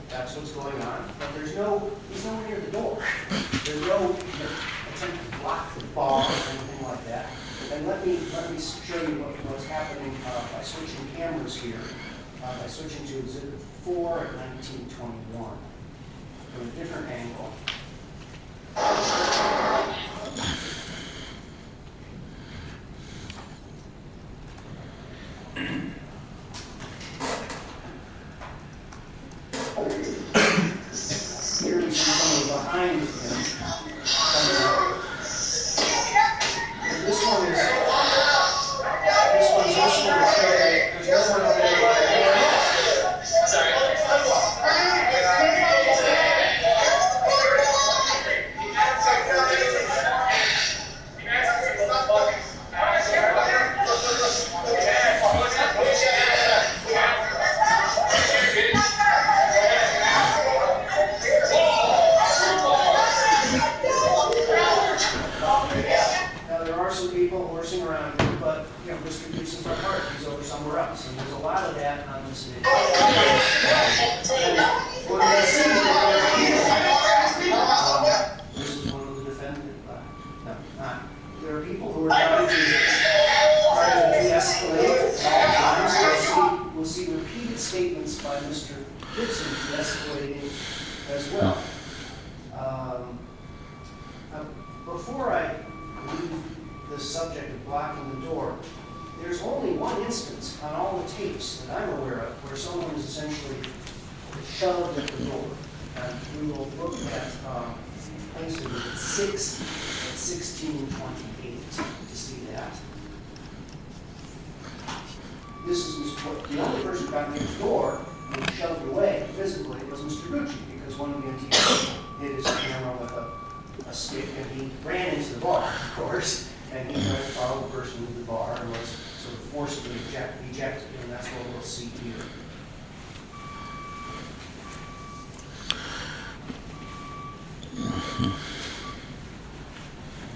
That's what's going on, but he's nowhere near the door. There's no attempt to block the bar or anything like that. And let me show you what's happening by switching cameras here. By switching to Exhibit 4 at 1921 from a different angle. Here we see someone behind him. This one's this one to show there's no one over there. Mr. Gibson's our heart, he's over somewhere else, and there's a lot of that on this video. What we see this is one of the defendants. There are people who are trying to de-escalate at all times. We'll see repeated statements by Mr. Gibson de-escalating as well. Before I leave the subject of blocking the door, there's only one instance on all the tapes that I'm aware of where someone is essentially shoved at the door. And we will look at places at 6 at 1628 to see that. This is the only person who got near the door and was shoved away physically was Mr. Gucci, because one of the antiques hit his camera with a stick, and he ran into the bar, of course, and he tried to follow the person into the bar and was sort of forcibly ejected, and that's what we'll see here.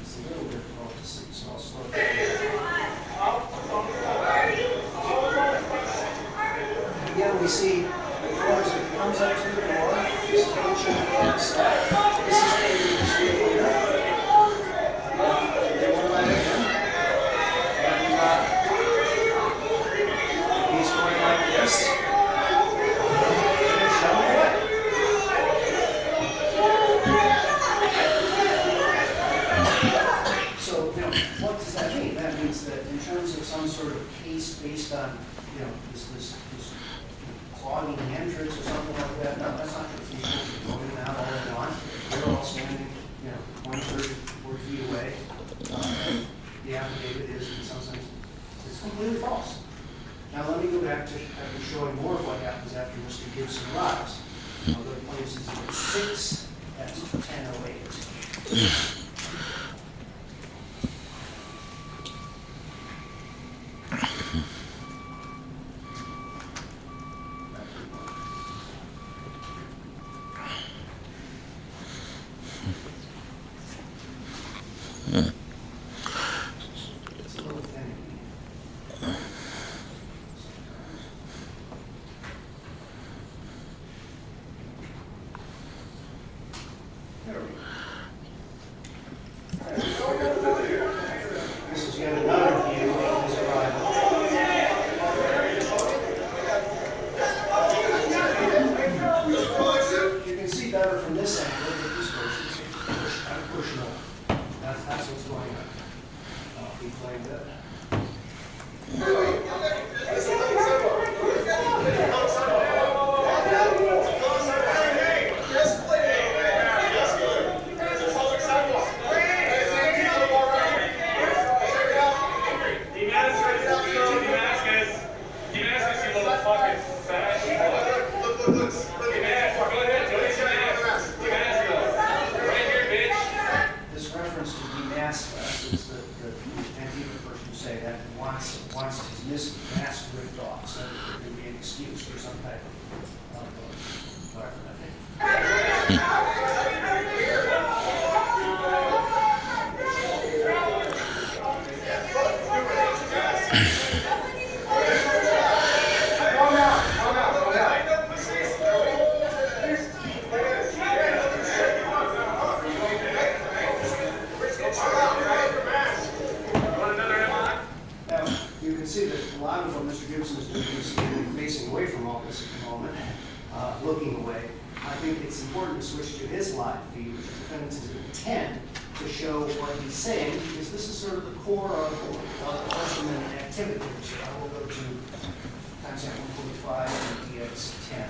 It's a little difficult to see, so I'll slow it down. Again, we see the doors as it comes up to the door. This is Gucci on the outside. This is David the street leader. They won't let him in. And he's going like this. And shoved away. So, what does that mean? That means that in terms of some sort of case based on, this clogging the entrance or something like that, no, that's not true. People going out all they want. They're all standing, 1/3, 4 feet away. And the affidavit is, in some sense, it's completely false. Now, let me go back to showing more of what happens after Mr. Gibson arrives. I'll go to places at 6 at 10:08. It's a little finicky. There we go. This is yet another view of his arrival. You can see better from this angle that this version is kind of pushing over. That's what's going on. I'll keep playing that. This reference to demask is the Antifa person who say that wants his mask ripped off, so that there can be an excuse for some type of whatever that is. Now, you can see that a lot of what Mr. Gibson is doing is facing away from all this at the moment, looking away. I think it's important to switch to his live feed, which defendants intend to show what he's saying, because this is sort of the core of the First Amendment activity. So I will go to timestamp 145 and DX 10.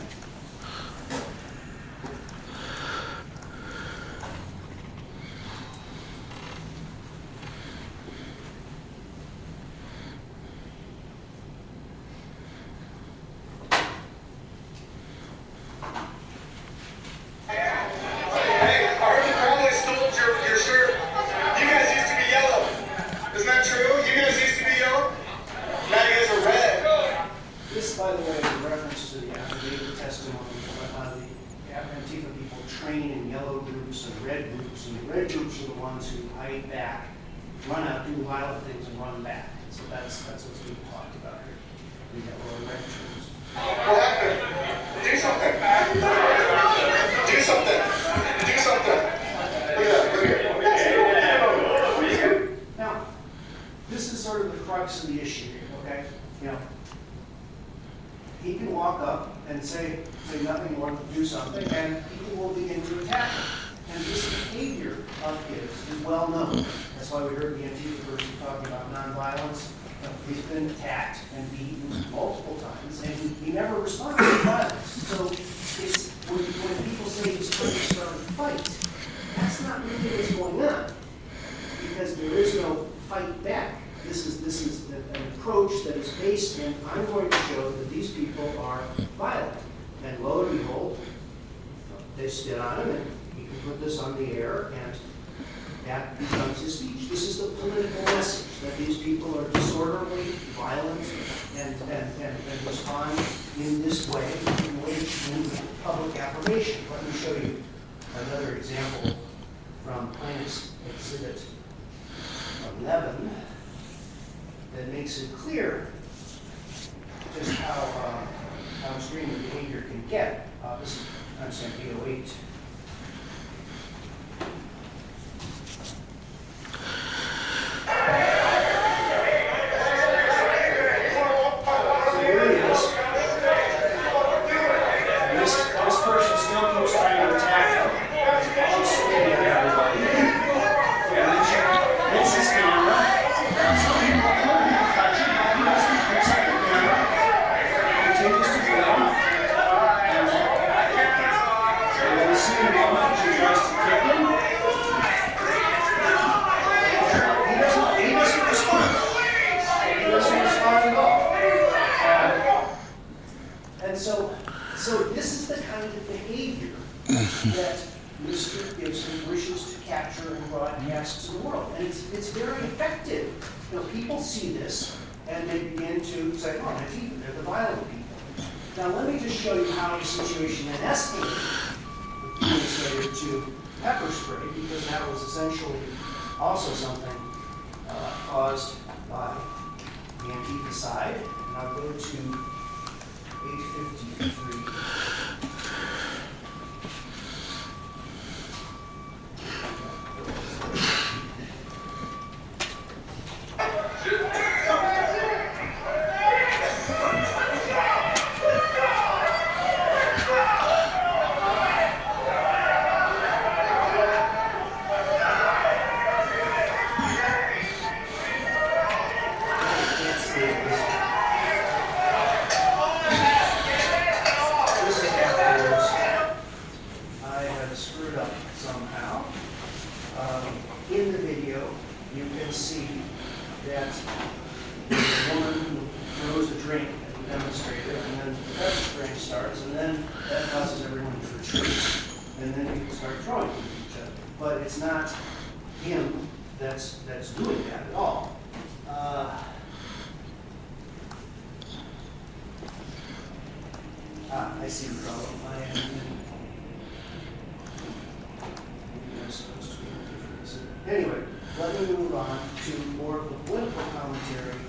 Hey, I heard you probably stole your shirt. You guys used to be yellow. Isn't that true? You guys used to be yellow? Now you guys are red. This, by the way, is a reference to the affidavit testimony of the Antifa people train in yellow groups and red groups. And the red groups are the ones who hide back, run out, do violent things, and run back. So that's what's being talked about here. The yellow and red groups. What happened? Do something. Do something. Do something. Look at that. Look here. Now, this is sort of the crux of the issue here, okay? He can walk up and say nothing or do something, and people will begin to attack him. And this behavior of his is well known. That's why we heard the Antifa person talking about nonviolence. he's been attacked and beaten multiple times, and he never responded to violence. So it's, when people say he's trying to start a fight, that's not really what's going on, because there is no fight back. This is an approach that is based in, I'm going to show that these people are violent. And lo and behold, they spit on him, and he can put this on the air, and that becomes his speech. This is the political message, that these people are disorderly, violent, and respond in this way, in public affirmation. Let me show you another example from Plaintiff's Exhibit 11 that makes it clear just how extreme the behavior can get. This is timestamp 808. So here he is. And this person still keeps trying to attack him. He's spitting at everybody. And then she hits his camera. Some people touch it. He doesn't protect the camera. He continues to film. And we see him come up. She tries to kick him. He doesn't respond. He doesn't respond at all. And so this is the kind of behavior that Mr. Gibson wishes to capture and broadcast to the world. And it's very effective. You know, people see this and they begin to say, oh, Antifa, they're the violent people. Now let me just show you how the situation then escalated with the administrator to pepper spray, because that was essentially also something caused by the Antifa side. And I'll go to 853. In the video, you can see that the woman who throws a drink at the demonstrator, and then the pepper spraying starts, and then that causes everyone to retreat, and then people start throwing at each other. But it's not him that's doing that at all. I see the problem. Anyway, let me move on to more of the political commentary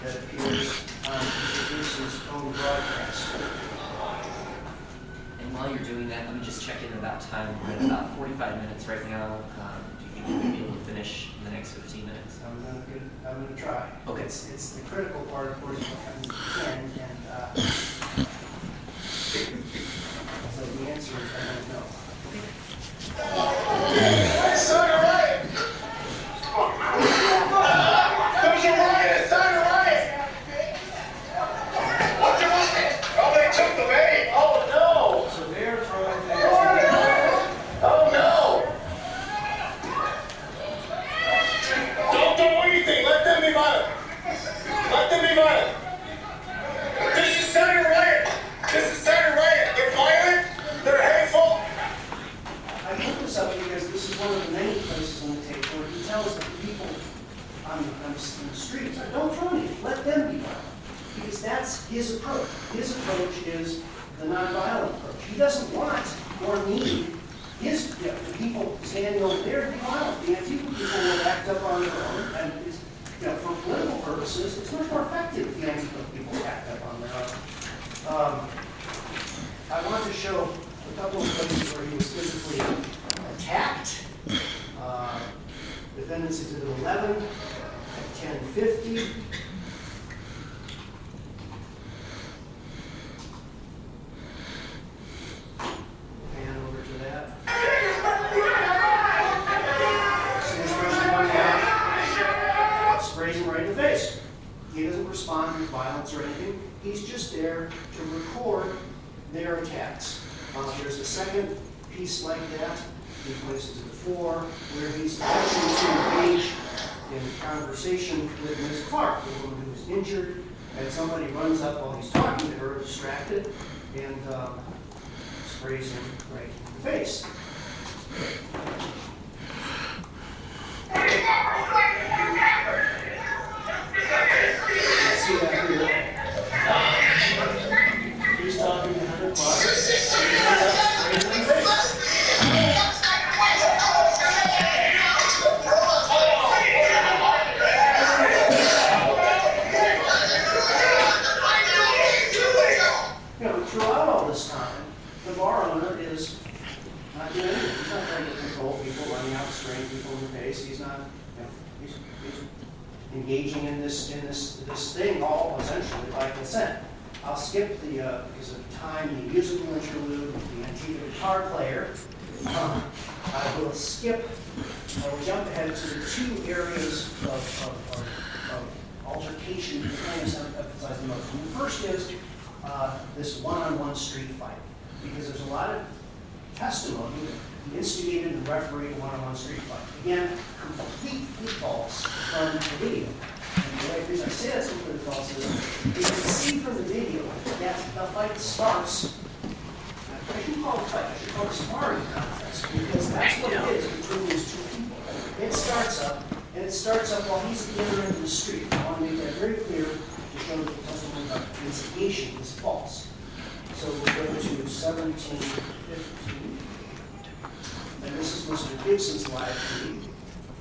that appears on Mr. Gibson's own broadcast. And while you're doing that, let me just check in about time. We're at about 45 minutes right now. Do you think we'll be able to finish in the next 15 minutes? I'm gonna try. Okay. It's the critical part, of course, what can, and so the answer is I don't know. Don't you want it? Sign a riot! What you want? Oh, they took the bait! Oh, no! So they're throwing things. Oh, no! Don't do anything! Let them be violent! Let them be violent! This is sign a riot! This is sign a riot! They're violent! They're hateful! I put this up because this is one of the many places on the tape where he tells the people on the streets, don't throw anything, let them be violent. Because that's his approach. His approach is the nonviolent approach. He doesn't want or need the people standing over there to be violent. The Antifa people will act up on their own, and for political purposes, it's much more effective if the Antifa people act up on their own. I want to show a couple of places where he was physically attacked. Defendants Exhibit 11 at 10:50. Hand over to that. See this person coming out, sprays him right in the face. He doesn't respond with violence or anything. He's just there to record their attacks. There's a second piece like that. He places it before, where he's attempting to engage in conversation with Ms. Clark, the woman who was injured, and somebody runs up while he's talking to her, distracted, and sprays him right in the face. See that here? He's talking to Heather Clark. Sprays him in the face. Throughout all this time, the bar owner is not doing anything. He's not trying to control people, running out, spraying people in the face. He's not, he's engaging in this thing all essentially by consent. I'll skip the because of time, the musical interlude with the Antifa guitar player. I will skip. I will jump ahead to the two areas of altercation that I emphasize the most. And the first is this one-on-one street fight, because there's a lot of testimony that he instigated and refereed a one-on-one street fight. Again, completely false from the video. And the reason I say that's completely false is you can see from the video that the fight starts. I shouldn't call it a fight, I should call it a sparring contest, because that's what it is between these two people. It starts up, and it starts up while he's at the other end of the street. I want to make that very clear to show that the testimony about instigation is false. So we'll go to 17:15. And this is Mr. Gibson's live feed. You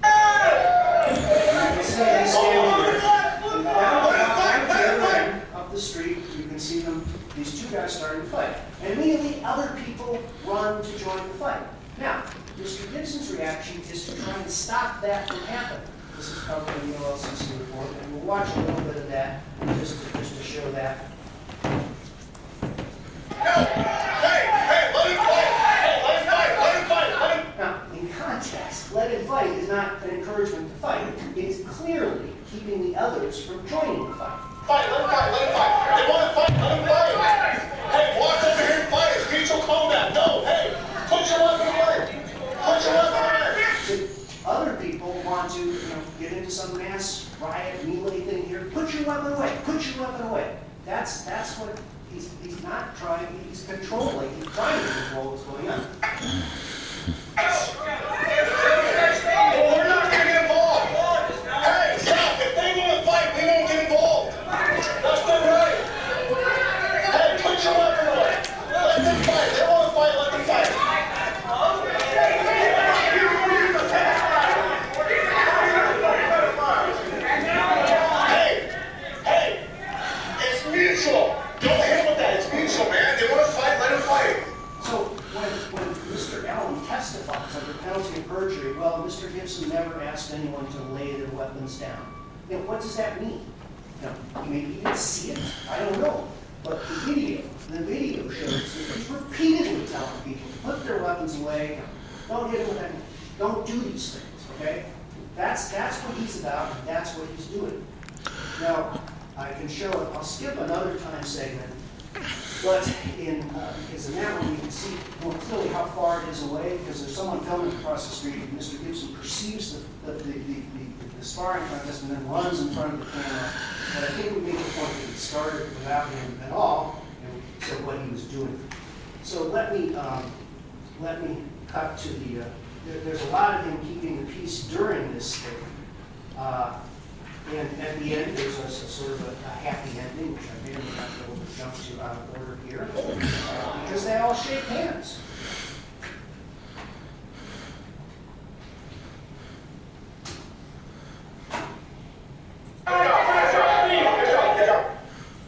can see him standing there. And down at the other end of the street, you can see them, these two guys starting to fight. And immediately other people run to join the fight. Now, Mr. Gibson's reaction is to try and stop that from happening. This is covered in the OLCC report, and we'll watch a little bit of that just to show that. Now, in context, let him fight is not an encouragement to fight. It is clearly keeping the others from joining the fight. Fight, let him fight, let him fight. They want to fight, let him fight. Hey, walk over here and fight. It's mutual combat. No, hey, put your weapon away. Put your weapon away. Other people want to, get into some mass riot, melee thing here. Put your weapon away. Put your weapon away. That's what he's not trying. He's controlling. He's trying to control what's going on. Well, we're not going to get involved. Hey, stop. If they want to fight, we won't get involved. That's not right. Hey, put your weapon away. Let them fight. They want to fight, let them fight. Hey, it's mutual. Don't hit with that. It's mutual, man. They want to fight, let them fight. So when Mr. Allen testifies under penalty of perjury, well, Mr. Gibson never asked anyone to lay their weapons down. What does that mean? Maybe he didn't see it. I don't know. But the video shows that he's repeatedly telling people to put their weapons away. Don't hit them with anything. Don't do these things. Okay? That's what he's about, and that's what he's doing. Now, I can show it. I'll skip another time segment. But because in that one you can see more clearly how far it is away, because there's someone filming across the street, and Mr. Gibson perceives the sparring contest and then runs in front of the camera. But I think we make the point that it started without him at all, and we said what he was doing. So let me cut to the. There's a lot of him keeping the peace during this thing. And at the end, there's a sort of a happy ending, which I may or may not be able to jump to out of order here, because they all shake hands.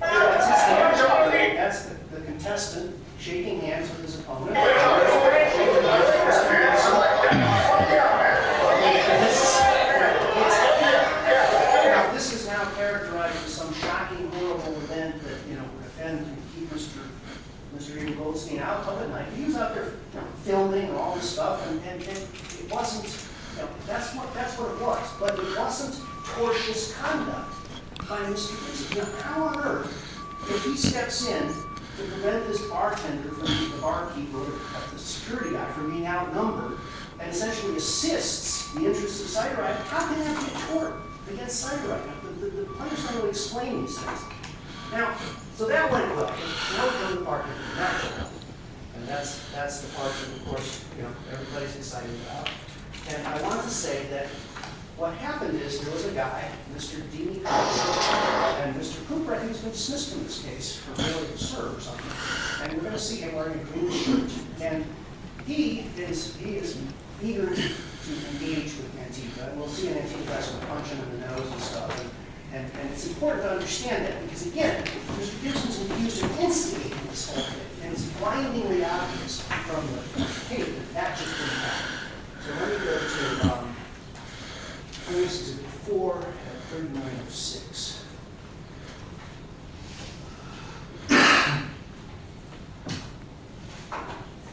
That's his hand. That's the contestant shaking hands with his opponent. This is now characterized as some shocking, horrible event that would offend and keep Mr. Ian Goldstein out of at night. He was out there filming and all this stuff, and it wasn't. That's what it was. But it wasn't tortious conduct. by Mr. Gibson. Now, how on earth, if he steps in to prevent this bartender from the barkeeper or the security guy from being outnumbered and essentially assists the interests of cider right, how can that be a tort against cider right? The plaintiff's not really explain these things. Now, so that went well. Now we come to the part that did not go well. And that's the part that, of course, everybody's excited about. And I want to say that what happened is there was a guy, Mr. D. Cooper, and Mr. Cooper, I think, has been dismissed from this case for failure to serve or something. And we're going to see him wearing a green shirt. And he is eager to engage with Antifa. And we'll see an Antifa sort of punch him in the nose and stuff. And it's important to understand that because, again, Mr. Gibson's accused of instigating this whole thing. And it's blindingly obvious from the tape that that just didn't happen. So let me go to, this is 4 at 3906.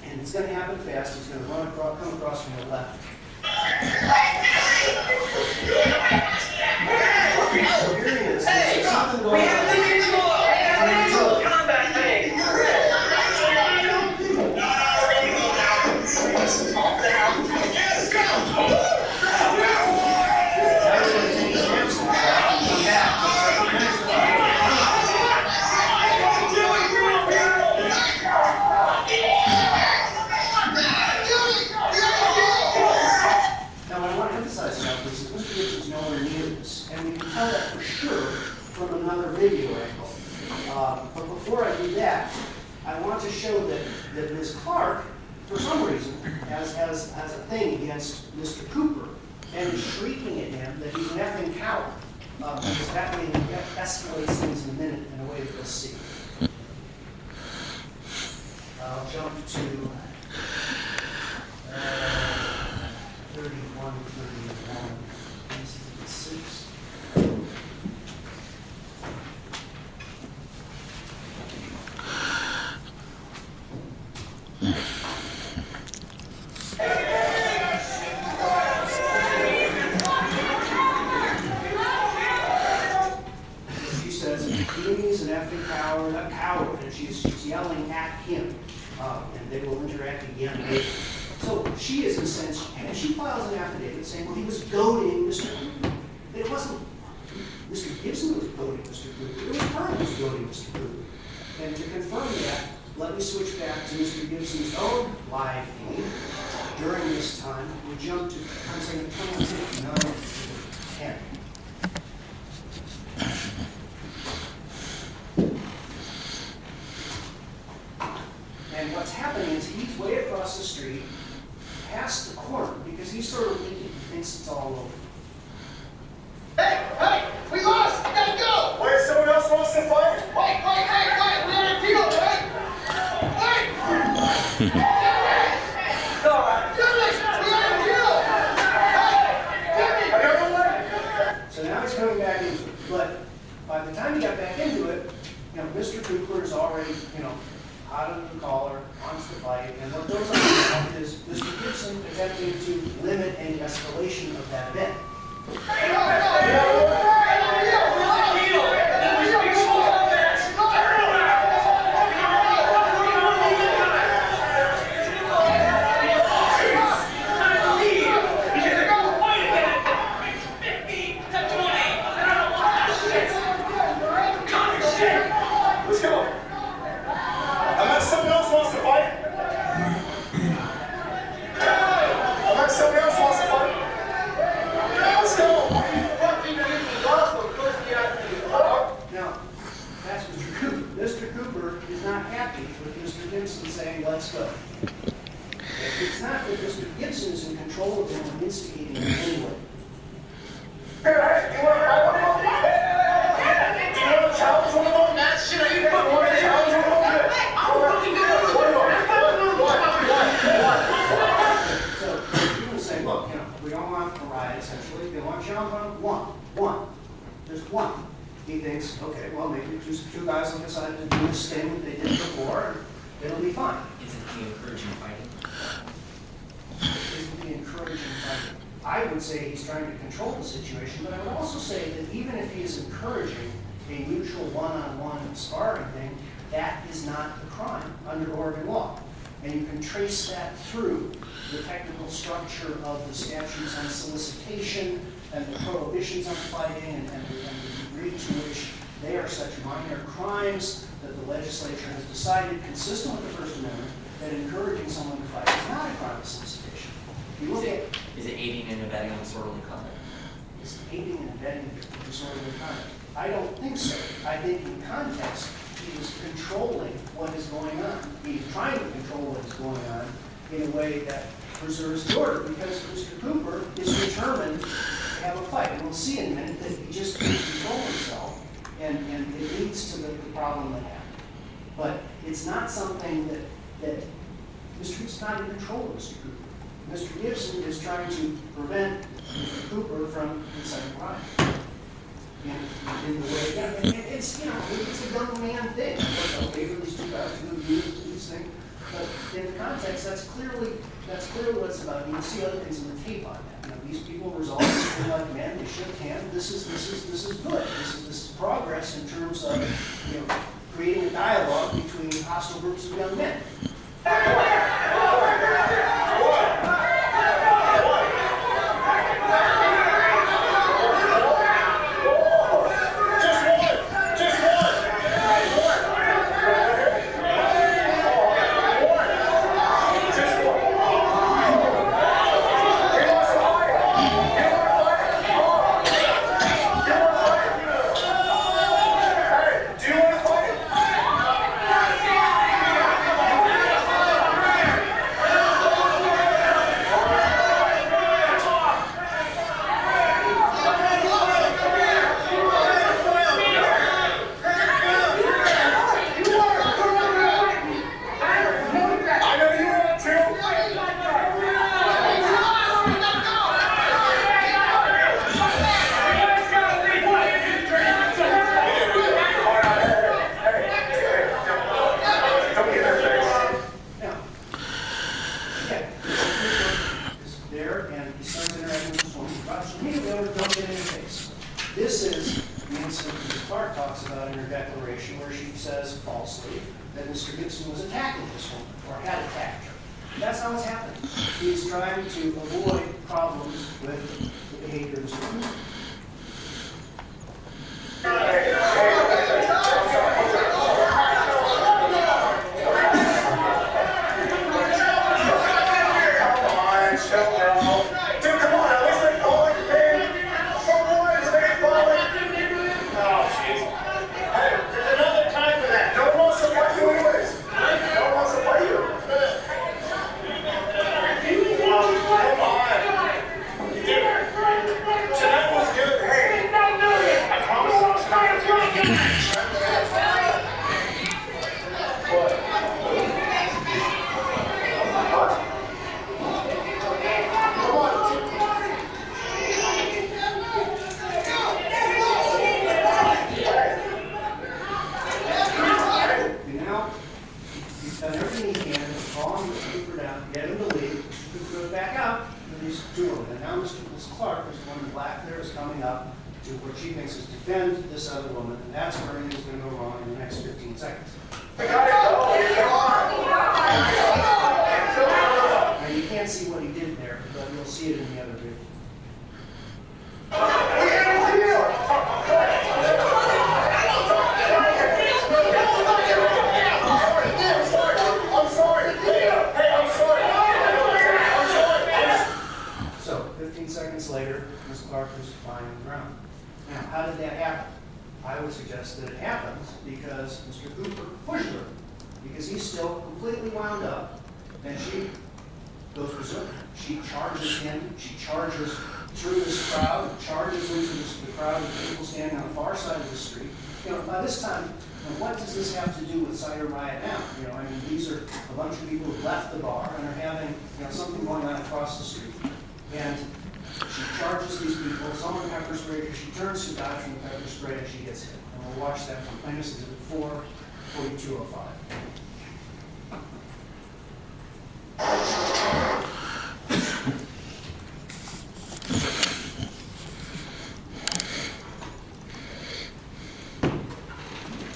And it's going to happen fast. He's going to come across from the left. So here he is. There's something going on. Video angle. But before I do that, I want to show that Ms. Clark, for some reason, has a thing against Mr. Cooper and is shrieking at him that he's an effing coward. Because that way that escalates things in a minute in a way that we'll see. I'll jump to 31, 6. Yelling at him, and they will interact again later. So she is in a sense, and she files an affidavit saying, well, he was goading Mr. Cooper. It wasn't Mr. Gibson who was goading Mr. Cooper. It was her who was goading Mr. Cooper. And to confirm that, let me switch back to Mr. Gibson's own live feed. During this time, we jump to, I'm saying, 29 10. And what's happening is he's way across the street, past the corner, because he's sort of thinks it's all over. Hey, we lost! We gotta go! Wait, someone else wants to fight? Wait, we had a deal, right? Wait! It's all right. Jimmy, we had a deal! Hey, Jimmy! Another one? So now he's coming back into it. But by the time he got back into it, Mr. Cooper is already, out of the collar, wants to fight, and what goes on now is Mr. Gibson attempting to limit any escalation of that event. Let's go. Unless someone else wants to fight. Unless someone else wants to fight. Let's go. Now, that's Mr. Cooper. Mr. Cooper is not happy with Mr. Gibson saying, let's go. It's not that Mr. Gibson is in control of him and instigating him anyway. You want to challenge one of them? That shit ain't You want to challenge one of them? So you will say, look, we all want a ride, essentially. They want challenge one. There's one. He thinks, okay, well, maybe two guys will decide to do this thing that they did before, and it'll be fine. Isn't he encouraging fighting? Isn't he encouraging fighting? I would say he's trying to control the situation, but I would also say that even if he is encouraging a mutual one-on-one sparring thing, that is not a crime under Oregon law. And you can trace that through the technical structure of the statutes on solicitation and the prohibitions on fighting and the degree to which they are such minor crimes that the legislature has decided, consistent with the First Amendment, that encouraging someone to fight is not a crime of solicitation. If you look at Is it aiding and abetting disorderly conduct? is aiding and abetting disorderly conduct. I don't think so. I think in context, he is controlling what is going on. He's trying to control what is going on in a way that preserves the order, because Mr. Cooper is determined to have a fight. And we'll see in a minute that he just can't control himself, and it leads to the problem that happened. But it's not something that Mr. Cooper's not in control of Mr. Cooper. Mr. Gibson is trying to prevent Mr. Cooper from inciting crime. In the way, yeah, and it's, it's a young man thing. I don't pay for these two guys to go do these things. But in the context, that's clearly what it's about. You can see other things in the tape on that. These people resolve this like men, they shook hands. This is good. This is progress in terms of creating a dialogue between hostile groups of young men. This is the incident that Clark talks about in her declaration, where she says falsely that Mr. Gibson was attacking this woman or had attacked her. That's not what's happening. He's trying to avoid problems with the behavior of Mr. Gibson.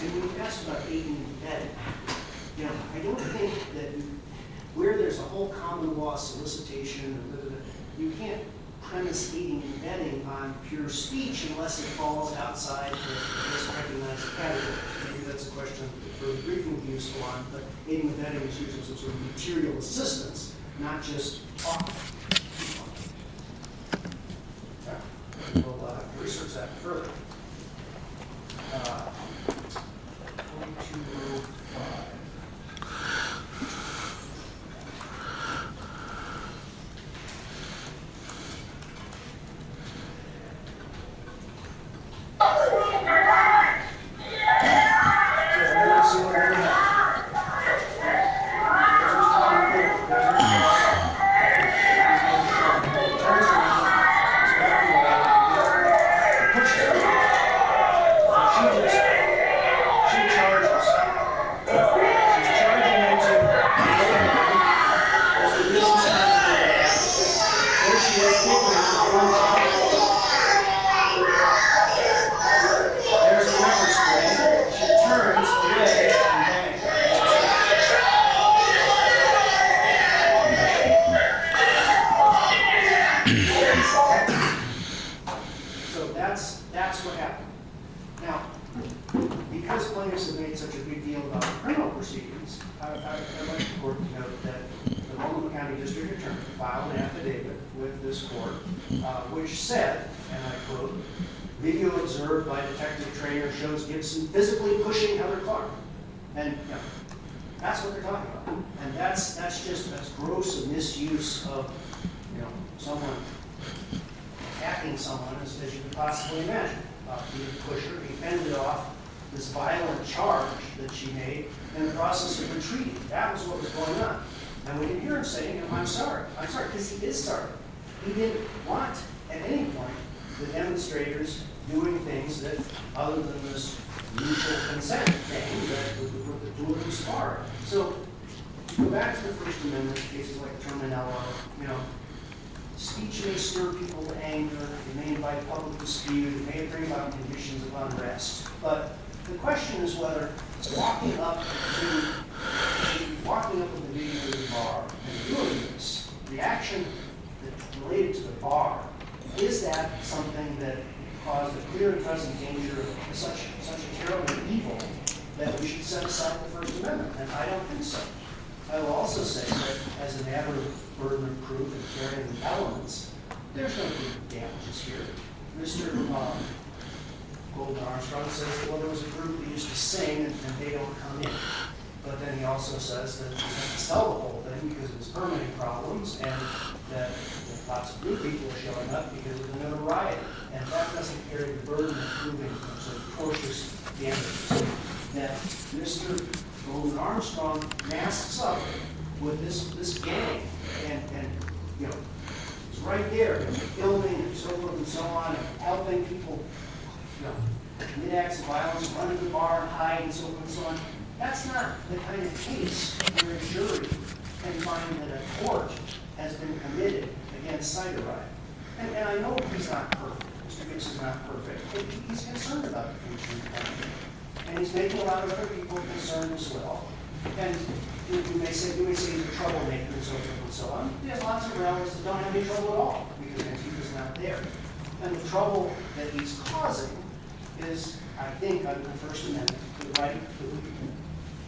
And when you asked about aiding and abetting, you know, I don't think that where there's a whole common law solicitation, you can't premise aiding and abetting on pure speech unless it falls outside this recognized category. Maybe that's a question for the briefing would be useful on, but aiding and abetting is usually some sort of material assistance, not just talk. Yeah. We'll research that further. 2205. That's what happened. Now, because plaintiffs have made such a big deal about the criminal proceedings, I'd like the court to note that the Multnomah County District Attorney filed an affidavit with this court, which said, and I quote, "Video observed by Detective Trainer shows Gibson physically pushing Heather Clark." And you know, that's what they're talking about. And that's gross a misuse of, you know, someone attacking someone as you could possibly imagine. He pushed her, he fended off this violent charge that she made in the process of retreating. That was what was going on. And we can hear him saying, I'm sorry, because he is sorry. He didn't want, at any point, the demonstrators doing things that, other than this mutual consent thing, that would put the two of them sparred. So, go back to the First Amendment cases like Terminello, you know, speech may stir people to anger, it may invite public dispute, it may bring about conditions of unrest. But the question is whether walking up with the video to the bar and doing this, the action that's related to the bar, is that something that caused a clear and present danger of such a terrible evil that we should set aside the First Amendment? And I don't think so. I will also say that as a matter of burden of proof and carrying the elements, there's no big damages here. Mr. Golden Armstrong says that, well, there was a group that used to sing and they don't come in. But then he also says that he had to sell the whole thing because of his permitting problems and that lots of new people are showing up because of the notoriety. And that doesn't carry the burden of proving sort of tortious damages. That Mr. Golden Armstrong masks up with this gang and you know, it's right there, filming and so forth and so on, and helping people, you know, commit acts of violence, run to the bar and hide and so forth and so on. That's not the kind of case where a jury can find that a tort has been committed against Cider Riot. And I know he's not perfect. Mr. Gibson's not perfect. But he's concerned about the future of the country. And he's making a lot of other people concerned as well. And you may say he's a troublemaker and so forth and so on. There's lots of rallies that don't have any trouble at all because Antifa's not there. And the trouble that he's causing is, I think, under the First Amendment, the right to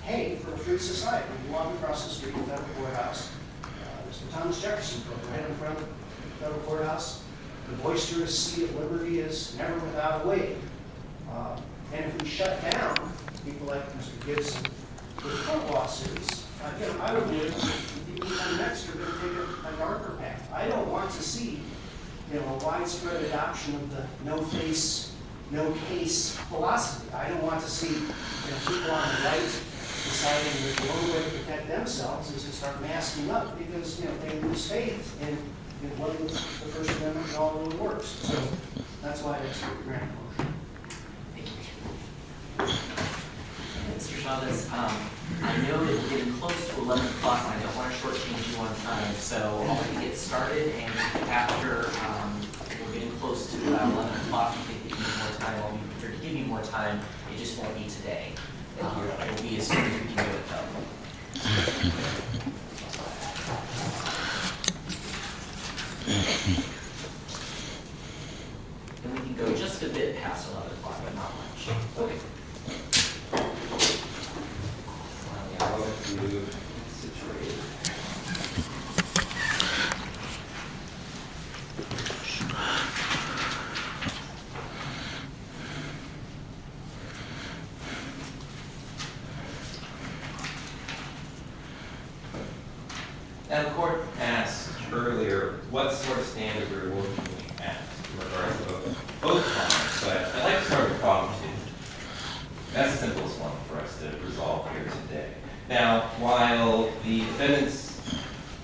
pay for a free society. When you walk across the street in the federal courthouse, there's the Thomas Jefferson Building right in front of the federal courthouse. The boisterous sea of liberty is never without a wave. And if we shut down people like Mr. Gibson with court lawsuits, I would believe that the people next are going to take a darker path. I don't want to see, you know, a widespread adoption of the no-face, no-case philosophy. I don't want to see, you know, people on the right deciding that the only way to protect themselves is to start masking up because, you know, they lose faith in whether the First Amendment all really works. So that's why it's a grand motion. Thank you. Mr. Chavez, I know that we're getting close to 11 o'clock and I don't want to shortchange you on time, so I'll let you get started, and after we're getting close to 11 o'clock, I think that you need more time. I'll be prepared to give you more time. It just won't be today. be as soon as we can do it though. And we can go just a bit past 11 o'clock, but not much. Okay. I'll let you situate. Now, the court asked earlier what sort of standard we're looking at in regards to both problems, but I'd like to start with problem two. That's the simplest one for us to resolve here today. Now, while the defendants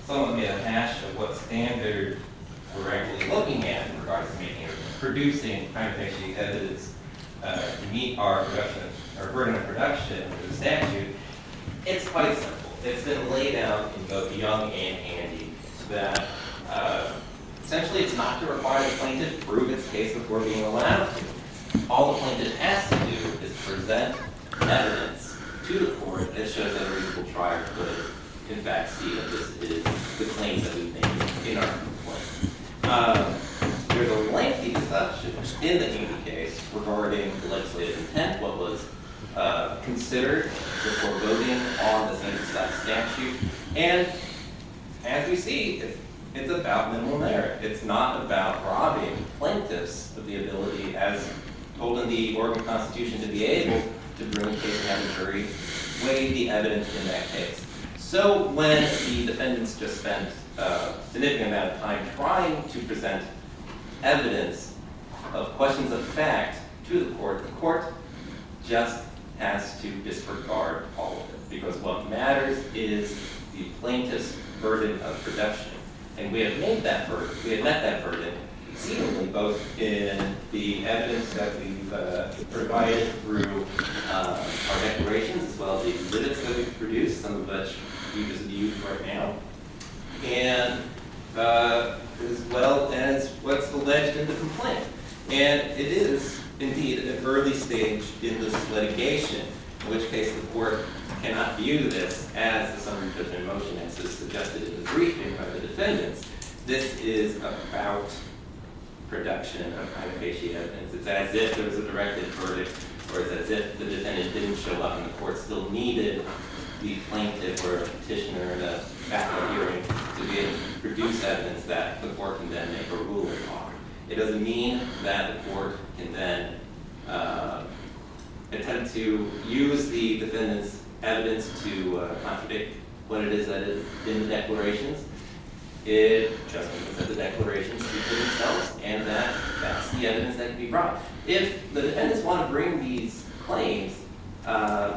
somewhat made a hash of what standard we're actually looking at in regards to producing prima facie evidence to meet our burden of production under the statute, it's quite simple. It's been laid out in both Young and Handy that essentially it's not to require the plaintiff to prove its case before being allowed to. All the plaintiff has to do is present evidence to the court that shows that a reasonable trier could, in fact, see that this is the claims that we've made in our complaint. There's a lengthy discussion in the Handy case regarding the legislative intent, what was considered before voting on the same-sex statute, and as we see, it's about minimal merit. It's not about robbing plaintiffs of the ability, as told in the Oregon Constitution, to be able to bring a case and have a jury weigh the evidence in that case. So when the defendants just spent a significant amount of time trying to present evidence of questions of fact to the court just has to disregard all of it, because what matters is the plaintiff's burden of production. And we have made that burden, we have met that burden exceedingly, both in the evidence that we've provided through our declarations, as well as the exhibits that we've produced, some of which you just viewed right now, and as well as what's alleged in the complaint. And it is indeed an early stage in this litigation, in which case the court cannot view this as a summary judgment motion as is suggested in the briefing by the defendants. This is about production of prima facie evidence. It's as if there was a directed verdict, or it's as if the defendant didn't show up and the court still needed the plaintiff or a petitioner in a backup hearing to be able to produce evidence that the court can then make a ruling on. It doesn't mean that the court can then attempt to use the defendant's evidence to contradict what it is that is in the declarations. It just means that the declarations speak for themselves, and that's the evidence that can be brought. If the defendants want to bring these claims,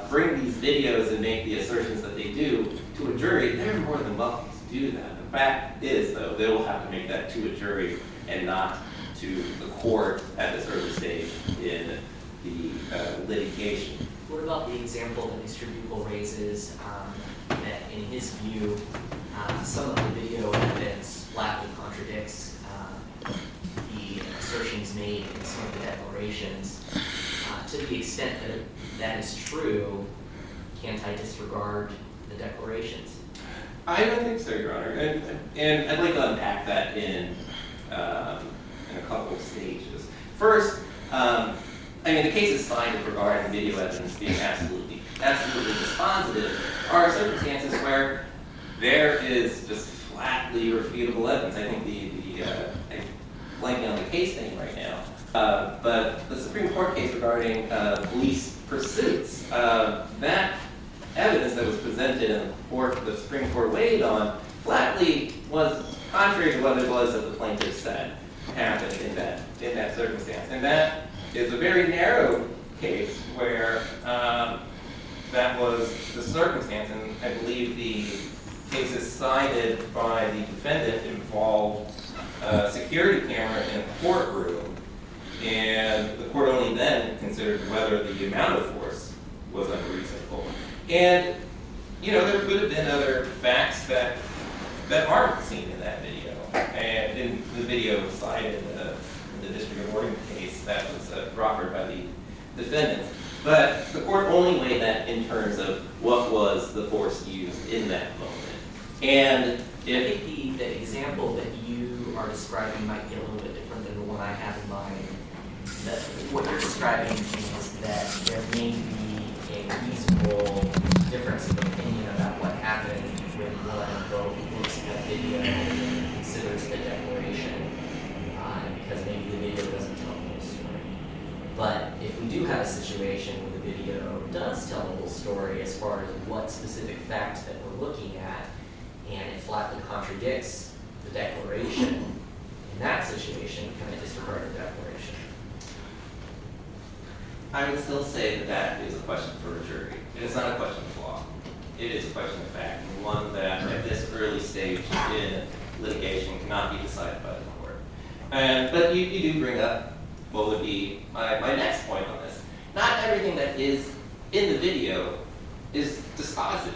bring these videos and make the assertions that they do to a jury, they're more than welcome to do that. The fact is, though, they will have to make that to a jury and not to the court at this early stage in the litigation. What about the example that Mr. Buell raises that in his view, some of the video evidence flatly contradicts the assertions made in some of the declarations? To the extent that that is true, can't I disregard the declarations? I don't think so, Your Honor. And I'd like to unpack that in a couple of stages. First, the cases cited regarding video evidence being absolutely dispositive are circumstances where there is just flatly refutable evidence. I think I'm blanking on the case name right now. But the Supreme Court case regarding police pursuits, that evidence that was presented in the Supreme Court weighed on flatly was contrary to what it was that the plaintiff said happened in that circumstance. And that is a very narrow case where that was the circumstance, and I believe the cases cited by the defendant involved a security camera in a courtroom, and the court only then considered whether the amount of force was unreasonable. And, there could have been other facts that aren't seen in that video. And in the video cited in the District of Oregon case that was proffered by the defendants. But the court only weighed that in terms of what was the force used in that moment. And I if think the example that you are describing might be a little bit different than the one I have in mind. That what you're describing is that there may be a reasonable difference of opinion about what happened when one both looks at the video and considers the declaration, because maybe the video doesn't tell the whole story. But if we do have a situation where the video does tell the whole story as far as what specific facts that we're looking at, and it flatly contradicts the declaration, in that situation, can I disregard the declaration? I would still say that that is a question for a jury. It is not a question of law. It is a question of fact, and one that at this early stage in litigation cannot be decided by the court. But you do bring up what would be my next point on this. Not everything that is in the video is dispositive.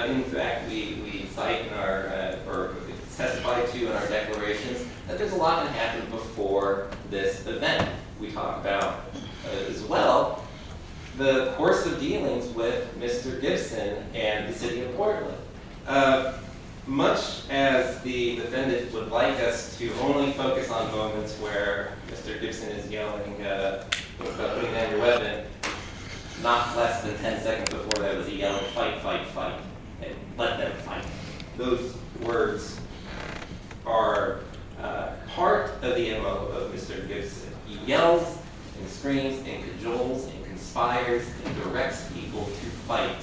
In fact, we cite in our, or testify to in our declarations that there's a lot that happened before this event. We talk about as well the course of dealings with Mr. Gibson and the city of Portland. Much as the defendant would like us to only focus on moments where Mr. Gibson is yelling things about putting down your weapon, not less than 10 seconds before that was he yelling, fight, fight, fight, and let them fight. Those words are part of the MO of Mr. Gibson. He yells and screams and cajoles and conspires and directs people to fight.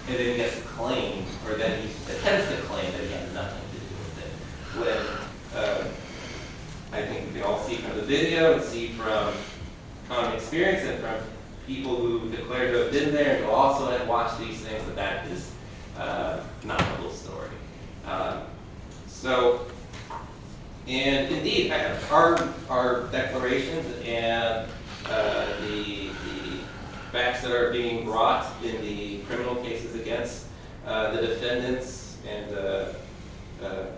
And then he gets to claim, or then he attempts to claim that he had nothing to do with it. When I think we can all see from the video and see from common experience and from people who declare to have been there and who also have watched these things, that that is not the whole story. And indeed, our declarations and the facts that are being brought in the criminal cases against the defendants and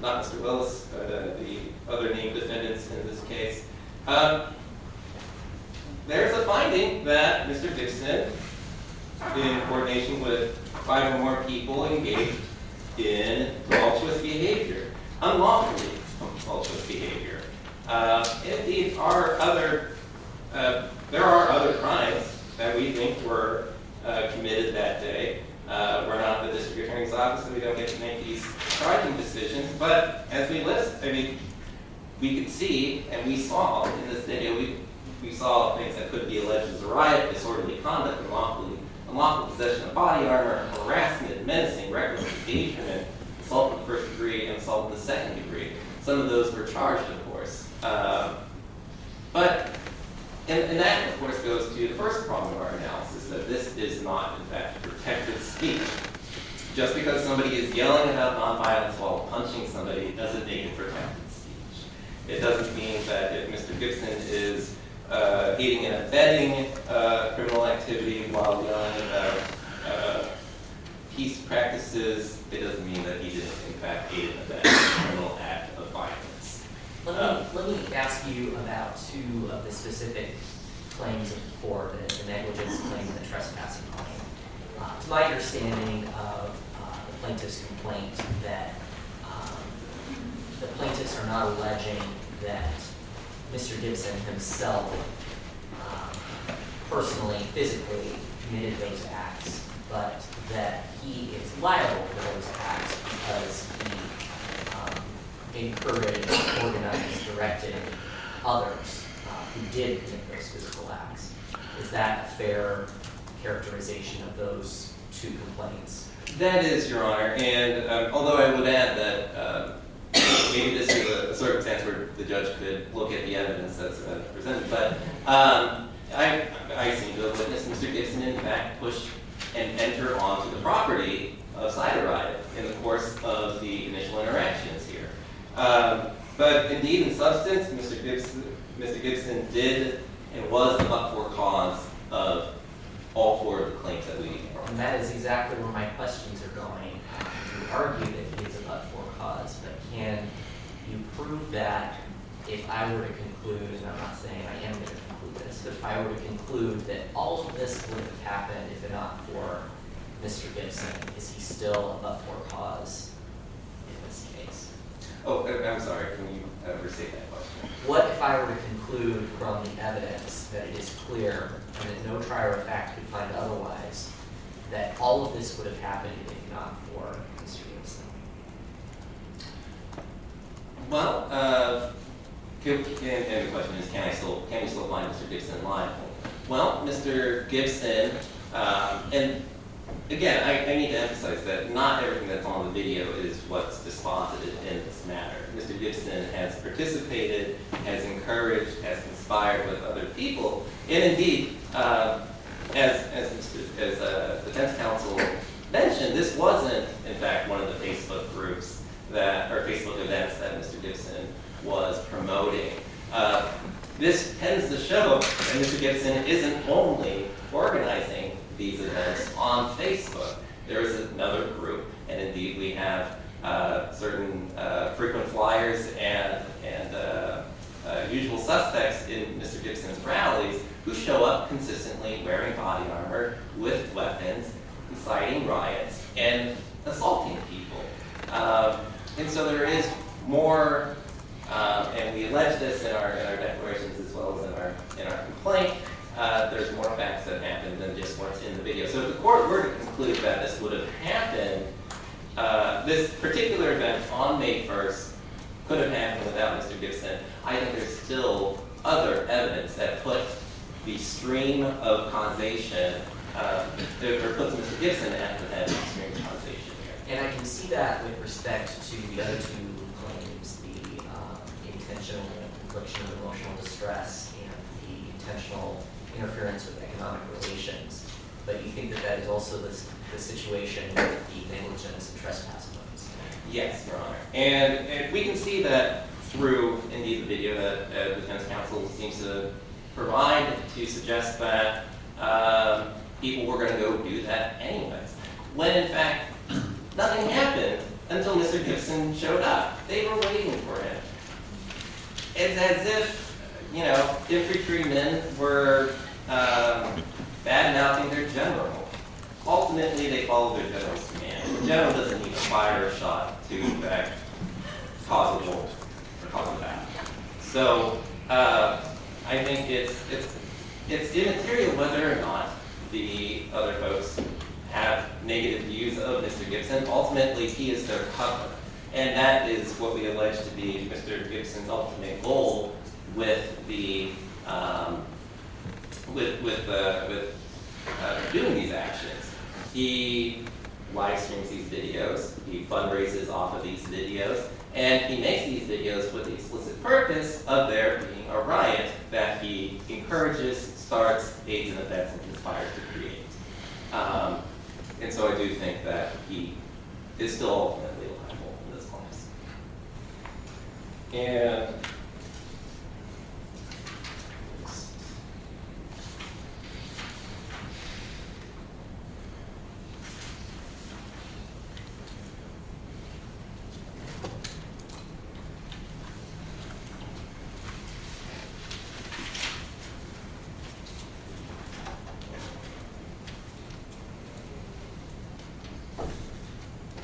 not Mr. Willis, but the other named defendants in this case, there's a finding that Mr. Gibson, in coordination with 5 or more people, engaged in tumultuous behavior, unlawfully tumultuous behavior. Indeed, there are other crimes that we think were committed that day. We're not the district attorney's office, so we don't get to make these charging decisions. But as we list, I mean, we could see, and we saw in this video, we saw things that could be alleged as a riot, disorderly conduct, unlawful possession of body armor, harassment, menacing, reckless endangerment, assault in the first degree, and assault in the second degree. Some of those were charged, of course. And that, of course, goes to the first problem of our analysis, that this is not, in fact, protected speech. Just because somebody is yelling about nonviolence while punching somebody doesn't make it protected speech. It doesn't mean that if Mr. Gibson is aiding and abetting criminal activity while yelling about peace practices, it doesn't mean that he didn't, in fact, aid and abet a criminal act of violence. Let me ask you about 2 of the specific claims of the court, the negligence claim and the trespassing claim. To my understanding of the plaintiff's complaint, that the plaintiffs are not alleging that Mr. Gibson himself personally, physically committed those acts, but that he is liable for those acts because he encouraged, organized, directed others who did commit those physical acts. Is that a fair characterization of those 2 complaints? That is, Your Honor, and although I would add that maybe this is a circumstance where the judge could look at the evidence that's presented, but I seem to have witnessed Mr. Gibson, in fact, push and enter onto the property of Cideride in the course of the initial interactions here. But indeed, in substance, Mr. Gibson did and was the but-for cause of all 4 of the claims that we brought. And that is exactly where my questions are going. You argue that he is a but-for cause, but can you prove that if I were to conclude, and I'm not saying I am going to conclude, conclude this, but if I were to conclude that all of this would have happened if not for Mr. Gibson, is he still a but-for cause in this case? Oh, I'm sorry, can you restate that question? What if I were to conclude from the evidence that it is clear and that no trier of fact could find otherwise, that all of this would have happened if not for Mr. Gibson? Well, and the question is, can we still find Mr. Gibson liable? Well, Mr. Gibson, and again, I need to emphasize that not everything that's on the video is what's dispositive in this matter. Mr. Gibson has participated, has encouraged, has conspired with other people, and indeed, as defense counsel mentioned, this wasn't, in fact, one of the Facebook groups or Facebook events that Mr. Gibson was promoting. This tends to show that Mr. Gibson isn't only organizing these events on Facebook. There is another group, and indeed we have certain frequent flyers and usual suspects in Mr. Gibson's rallies who show up consistently wearing body armor with weapons, inciting riots, and assaulting people. And so there is more, and we allege this in our declarations as well as in our complaint. There's more facts that happened than just what's in the video. So if the court were to conclude that this would have happened, this particular event on May 1st could have happened without Mr. Gibson, I think there's still other evidence that put the stream of causation, or puts Mr. Gibson at the head of the stream of causation here. And I can see that with respect to the other two claims, the intentional infliction of emotional distress and the intentional interference with economic relations. But you think that that is also the situation with the negligence and trespass claims? Yes, Your Honor. And we can see that through, indeed, the video that defense counsel seems to provide to suggest that people were going to go do that anyways. When, in fact, nothing happened until Mr. Gibson showed up. They were waiting for him. It's as if, infantrymen were bad-mouthing their general. Ultimately, they followed their general's command. The general doesn't need to fire a shot to, in fact, cause a war or cause a battle. So, I think it's immaterial whether or not the other folks have negative views of Mr. Gibson. Ultimately, he is their cover. And that is what we allege to be Mr. Gibson's ultimate goal with doing these actions. He live streams these videos, he fundraises off of these videos, and he makes these videos with the explicit purpose of there being a riot that he encourages, starts, aids, and abets, and conspires to create. And so I do think that he is still ultimately liable in this claims. And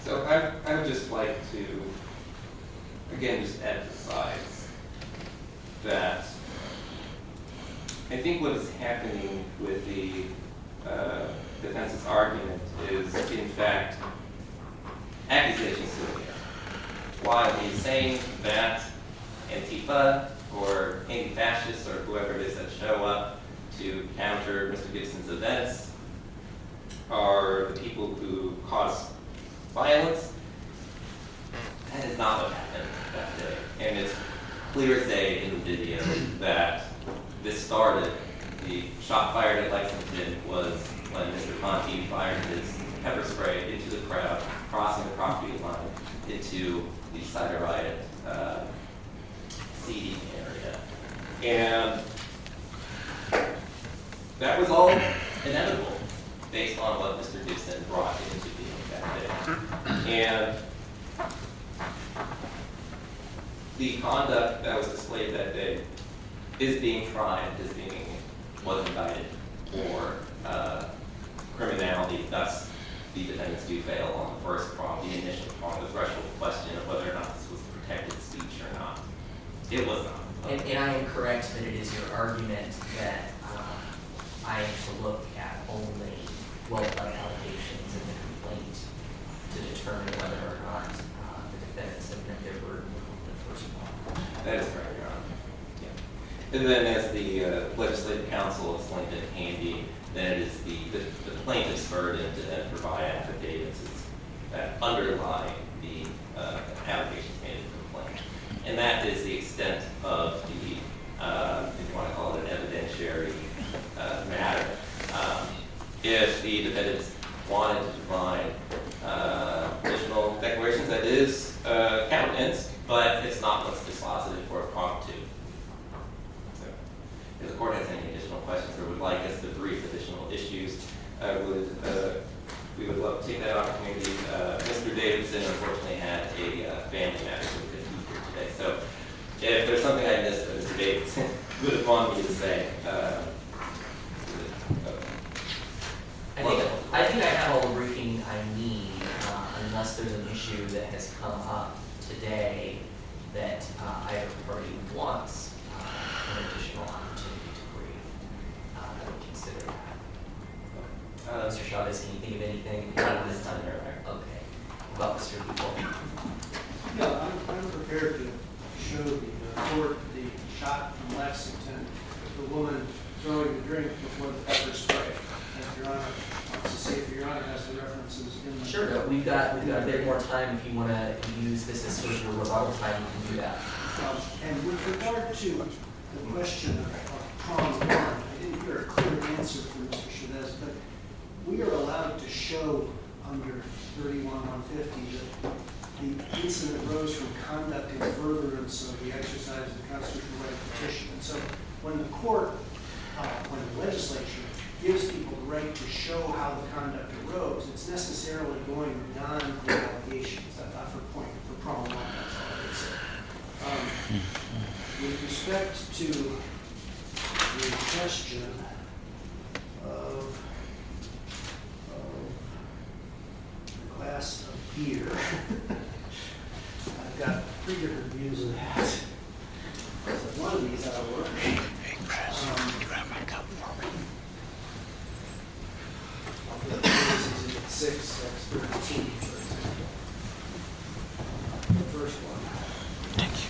so I would just like to, again, just emphasize that I think what is happening with the defense's argument is, in fact, accusations to the while he's saying that Antifa or anti-fascists or whoever it is that show up to counter Mr. Gibson's events are the people who cause violence. That is not what happened that day. And it's clear as day in the video that this started. The shot fired at Lexington was when Mr. Conti fired his pepper spray into the crowd, crossing the property line into the Cider Riot seating area. And that was all inevitable based on what Mr. Gibson brought into being that day. And the conduct that was displayed that day is being tried, is being was indicted for criminality. Thus, the defendants do fail on the first prong, the initial prong, the threshold question of whether or not this was protected speech or not. It was not. And I am correct that it is your argument that I am to look at only well-pled allegations in the complaint to determine whether or not the defendants have met their burden on the first prong. That is correct, Your Honor. Yeah. And then as the Legislative Council explained it handy, then it is the plaintiff's burden to then provide affidavits that underlie the allegations made in the complaint. And that is the extent of the, if you want to call it an evidentiary matter. If the defendants wanted to provide additional declarations, that is countenanced, but it's not what's dispositive for a prompt to. So, if the court has any additional questions or would like us to brief additional issues, we would love to take that opportunity. Mr. Davidson unfortunately had a family matter, so we couldn't be here today. So if there's something I missed that Mr. Davidson would have wanted me to say, I think I have all the briefing I need, unless there's an issue that has come up today that either party wants an additional opportunity to brief. I would consider that. Mr. Chavez, can you think of anything? Not this time, okay. Well, Mr. People. Yeah, I'm prepared to show the court the shot from Lexington, the woman throwing the drink before the pepper spray. And if Your Honor wants to say, if Your Honor has the references in the... Sure, we've got a bit more time. If you want to use this as sort of your rebuttal time, you can do that. And with regard to the question of prong one, I didn't hear a clear answer from Mr. Chavez, but we are allowed to show under 31-150 that the incident arose from conduct in furtherance of the exercise of the constitutional right of petition. And so when the court, when the legislature gives people the right to show how the conduct arose, it's necessarily going beyond the allegations. Not for prong one, that's all I would say. With respect to the question of the glass of beer, I've got 3 different views of that. So one of these ought to work. Grab my cup for me. I'll put this is at 6, that's 13, for example. The first one. Thank you.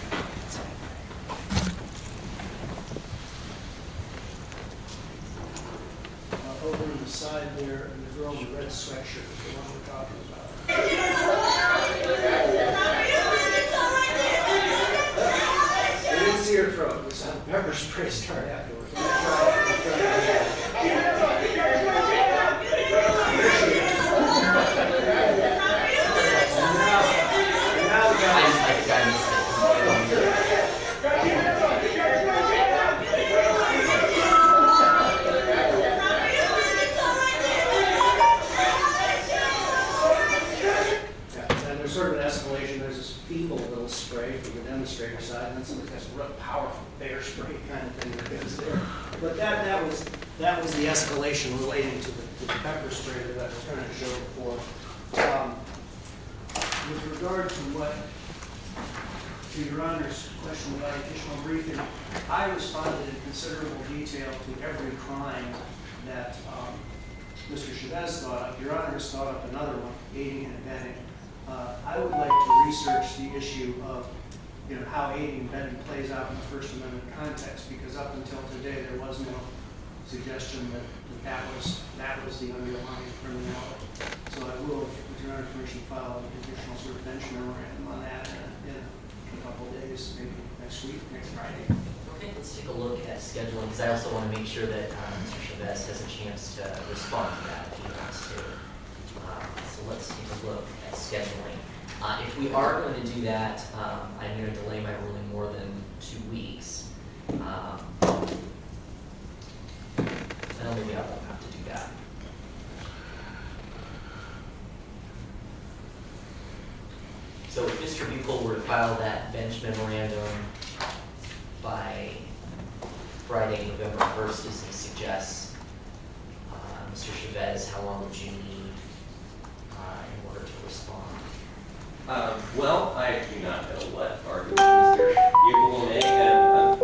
Over on the side there, and the girl in the red sweatshirt is the one we're talking about. I didn't see her throw it. We saw the pepper spray start afterwards. Now we got sort of an escalation. There's this feeble little spray from the demonstrator side, and then somebody has a real powerful bear spray kind of thing that goes there. But that was the escalation relating to the pepper spray that I was trying to show before. With regard to Your Honor's question about additional briefing, I responded in considerable detail to every crime that Mr. Chavez thought up. Your Honor has thought up another one, aiding and abetting. I would like to research the issue of how aiding and abetting plays out in the First Amendment context, because up until today there was no suggestion that was the underlying criminality. So I will, with Your Honor's permission, file an additional sort of bench memorandum on that in a couple of days, maybe next week, next Friday. Okay, let's take a look at scheduling, because I also want to make sure that Mr. Chavez has a chance to respond to that if he wants to. So let's take a look at scheduling. If we are going to do that, I'm going to delay my ruling more than 2 weeks. I don't think we won't have to do that. So if Mr. Buechel were to file that bench memorandum by Friday, November 1st, is the suggests, Mr. Chavez, how long would you need in order to respond? Well, I do not know what argument Mr. Bugle will make, and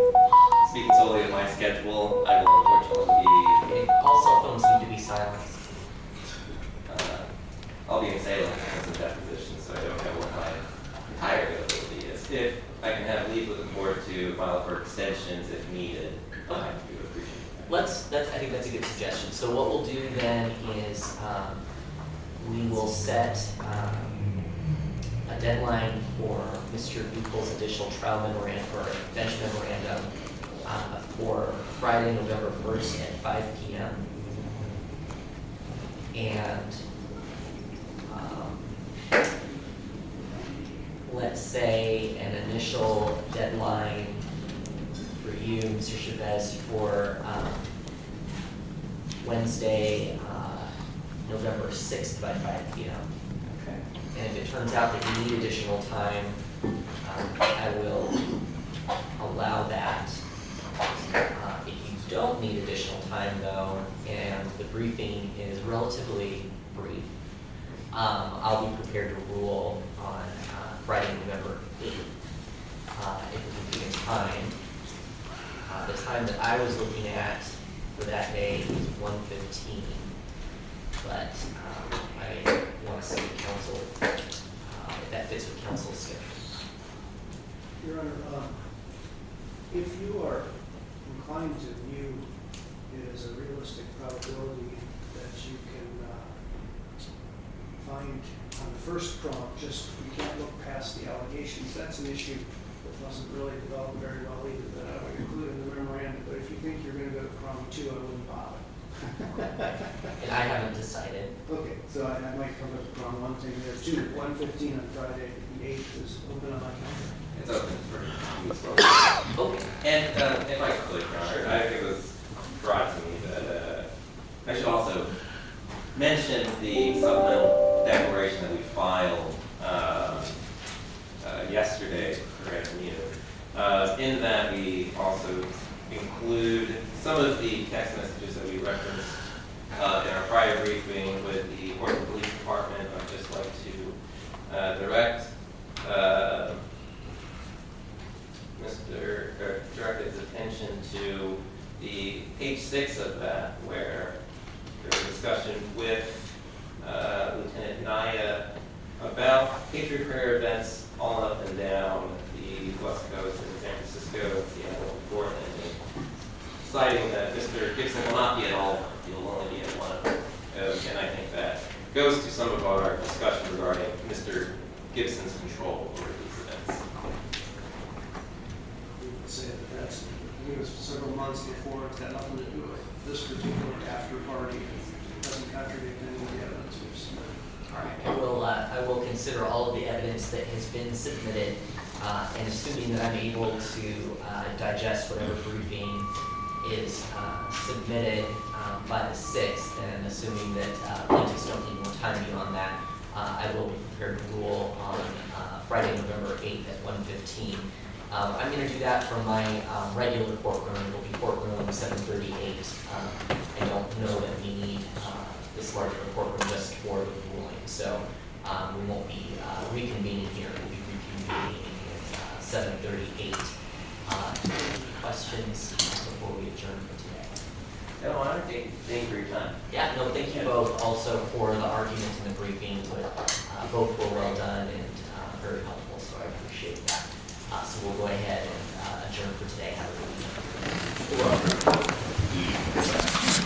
speaking solely of my schedule, I will unfortunately be, All cell phones need to be silenced. I'll be in Salem because of deposition, so I don't know what my entire availability is. If I can have leave with the board to file for extensions if needed, I do appreciate that. I think that's a good suggestion. So what we'll do then is, we will set, a deadline for Mr. Buchel's additional trial memorandum or bench memorandum, for Friday, November 1st at 5 p.m. And, let's say an initial deadline for you, Mr. Chavez, for Wednesday, November 6th by 5 p.m. Okay. And if it turns out that you need additional time, I will allow that. If you don't need additional time though, and the briefing is relatively brief, I'll be prepared to rule on Friday, November 8th. If we can time, the time that I was looking at for that day is 1:15, but I want to see the council, if that fits with council's schedule. Your Honor, if you are inclined to view it as a realistic probability that you can find on the first prong, just you can't look past the allegations, that's an issue that wasn't really developed very well either, that I would include in the memorandum. But if you think you're going to go to prong 2, I wouldn't bother. And I haven't decided. Okay, so I might come up with prong 1 thing there too. 1:15 on Friday, the 8th is open on my calendar. It's open for you as well. Okay. And if I could, Your Honor, I think it was brought to me that I should also mention the supplemental declaration that we filed yesterday for you. In that, we also include some of the text messages that we referenced in our prior briefing with the Portland Police Department. I'd just like to direct direct his attention to the page 6 of that, where there was a discussion with Lieutenant Naya about Patriot prayer events all up and down the West Coast in San Francisco, Seattle, and Portland, and citing that Mr. Gibson will not be at all, he will only be at one of them. And I think that goes to some of our discussion regarding Mr. Gibson's control over these events. We would say that that's, I think it was several months before, it's got nothing to do with this particular after party. It doesn't contradict any of the evidence we've submitted. All right, I will consider all of the evidence that has been submitted, and assuming that I'm able to digest whatever briefing is submitted by the 6th, and assuming that plaintiffs don't need more time beyond that, I will be prepared to rule on Friday, November 8th at 1:15. I'm going to do that from my regular courtroom. It'll be courtroom 738. I don't know that we need this large of a courtroom just for the ruling, so we won't be reconvening here. We'll be reconvening at 738. Any questions before we adjourn for today? No, I don't think, thank you for your time. Yeah, no, thank you both also for the arguments and the briefing, but both were well done and very helpful, so I appreciate that. So we'll go ahead and adjourn for today. Have a good evening. You're welcome.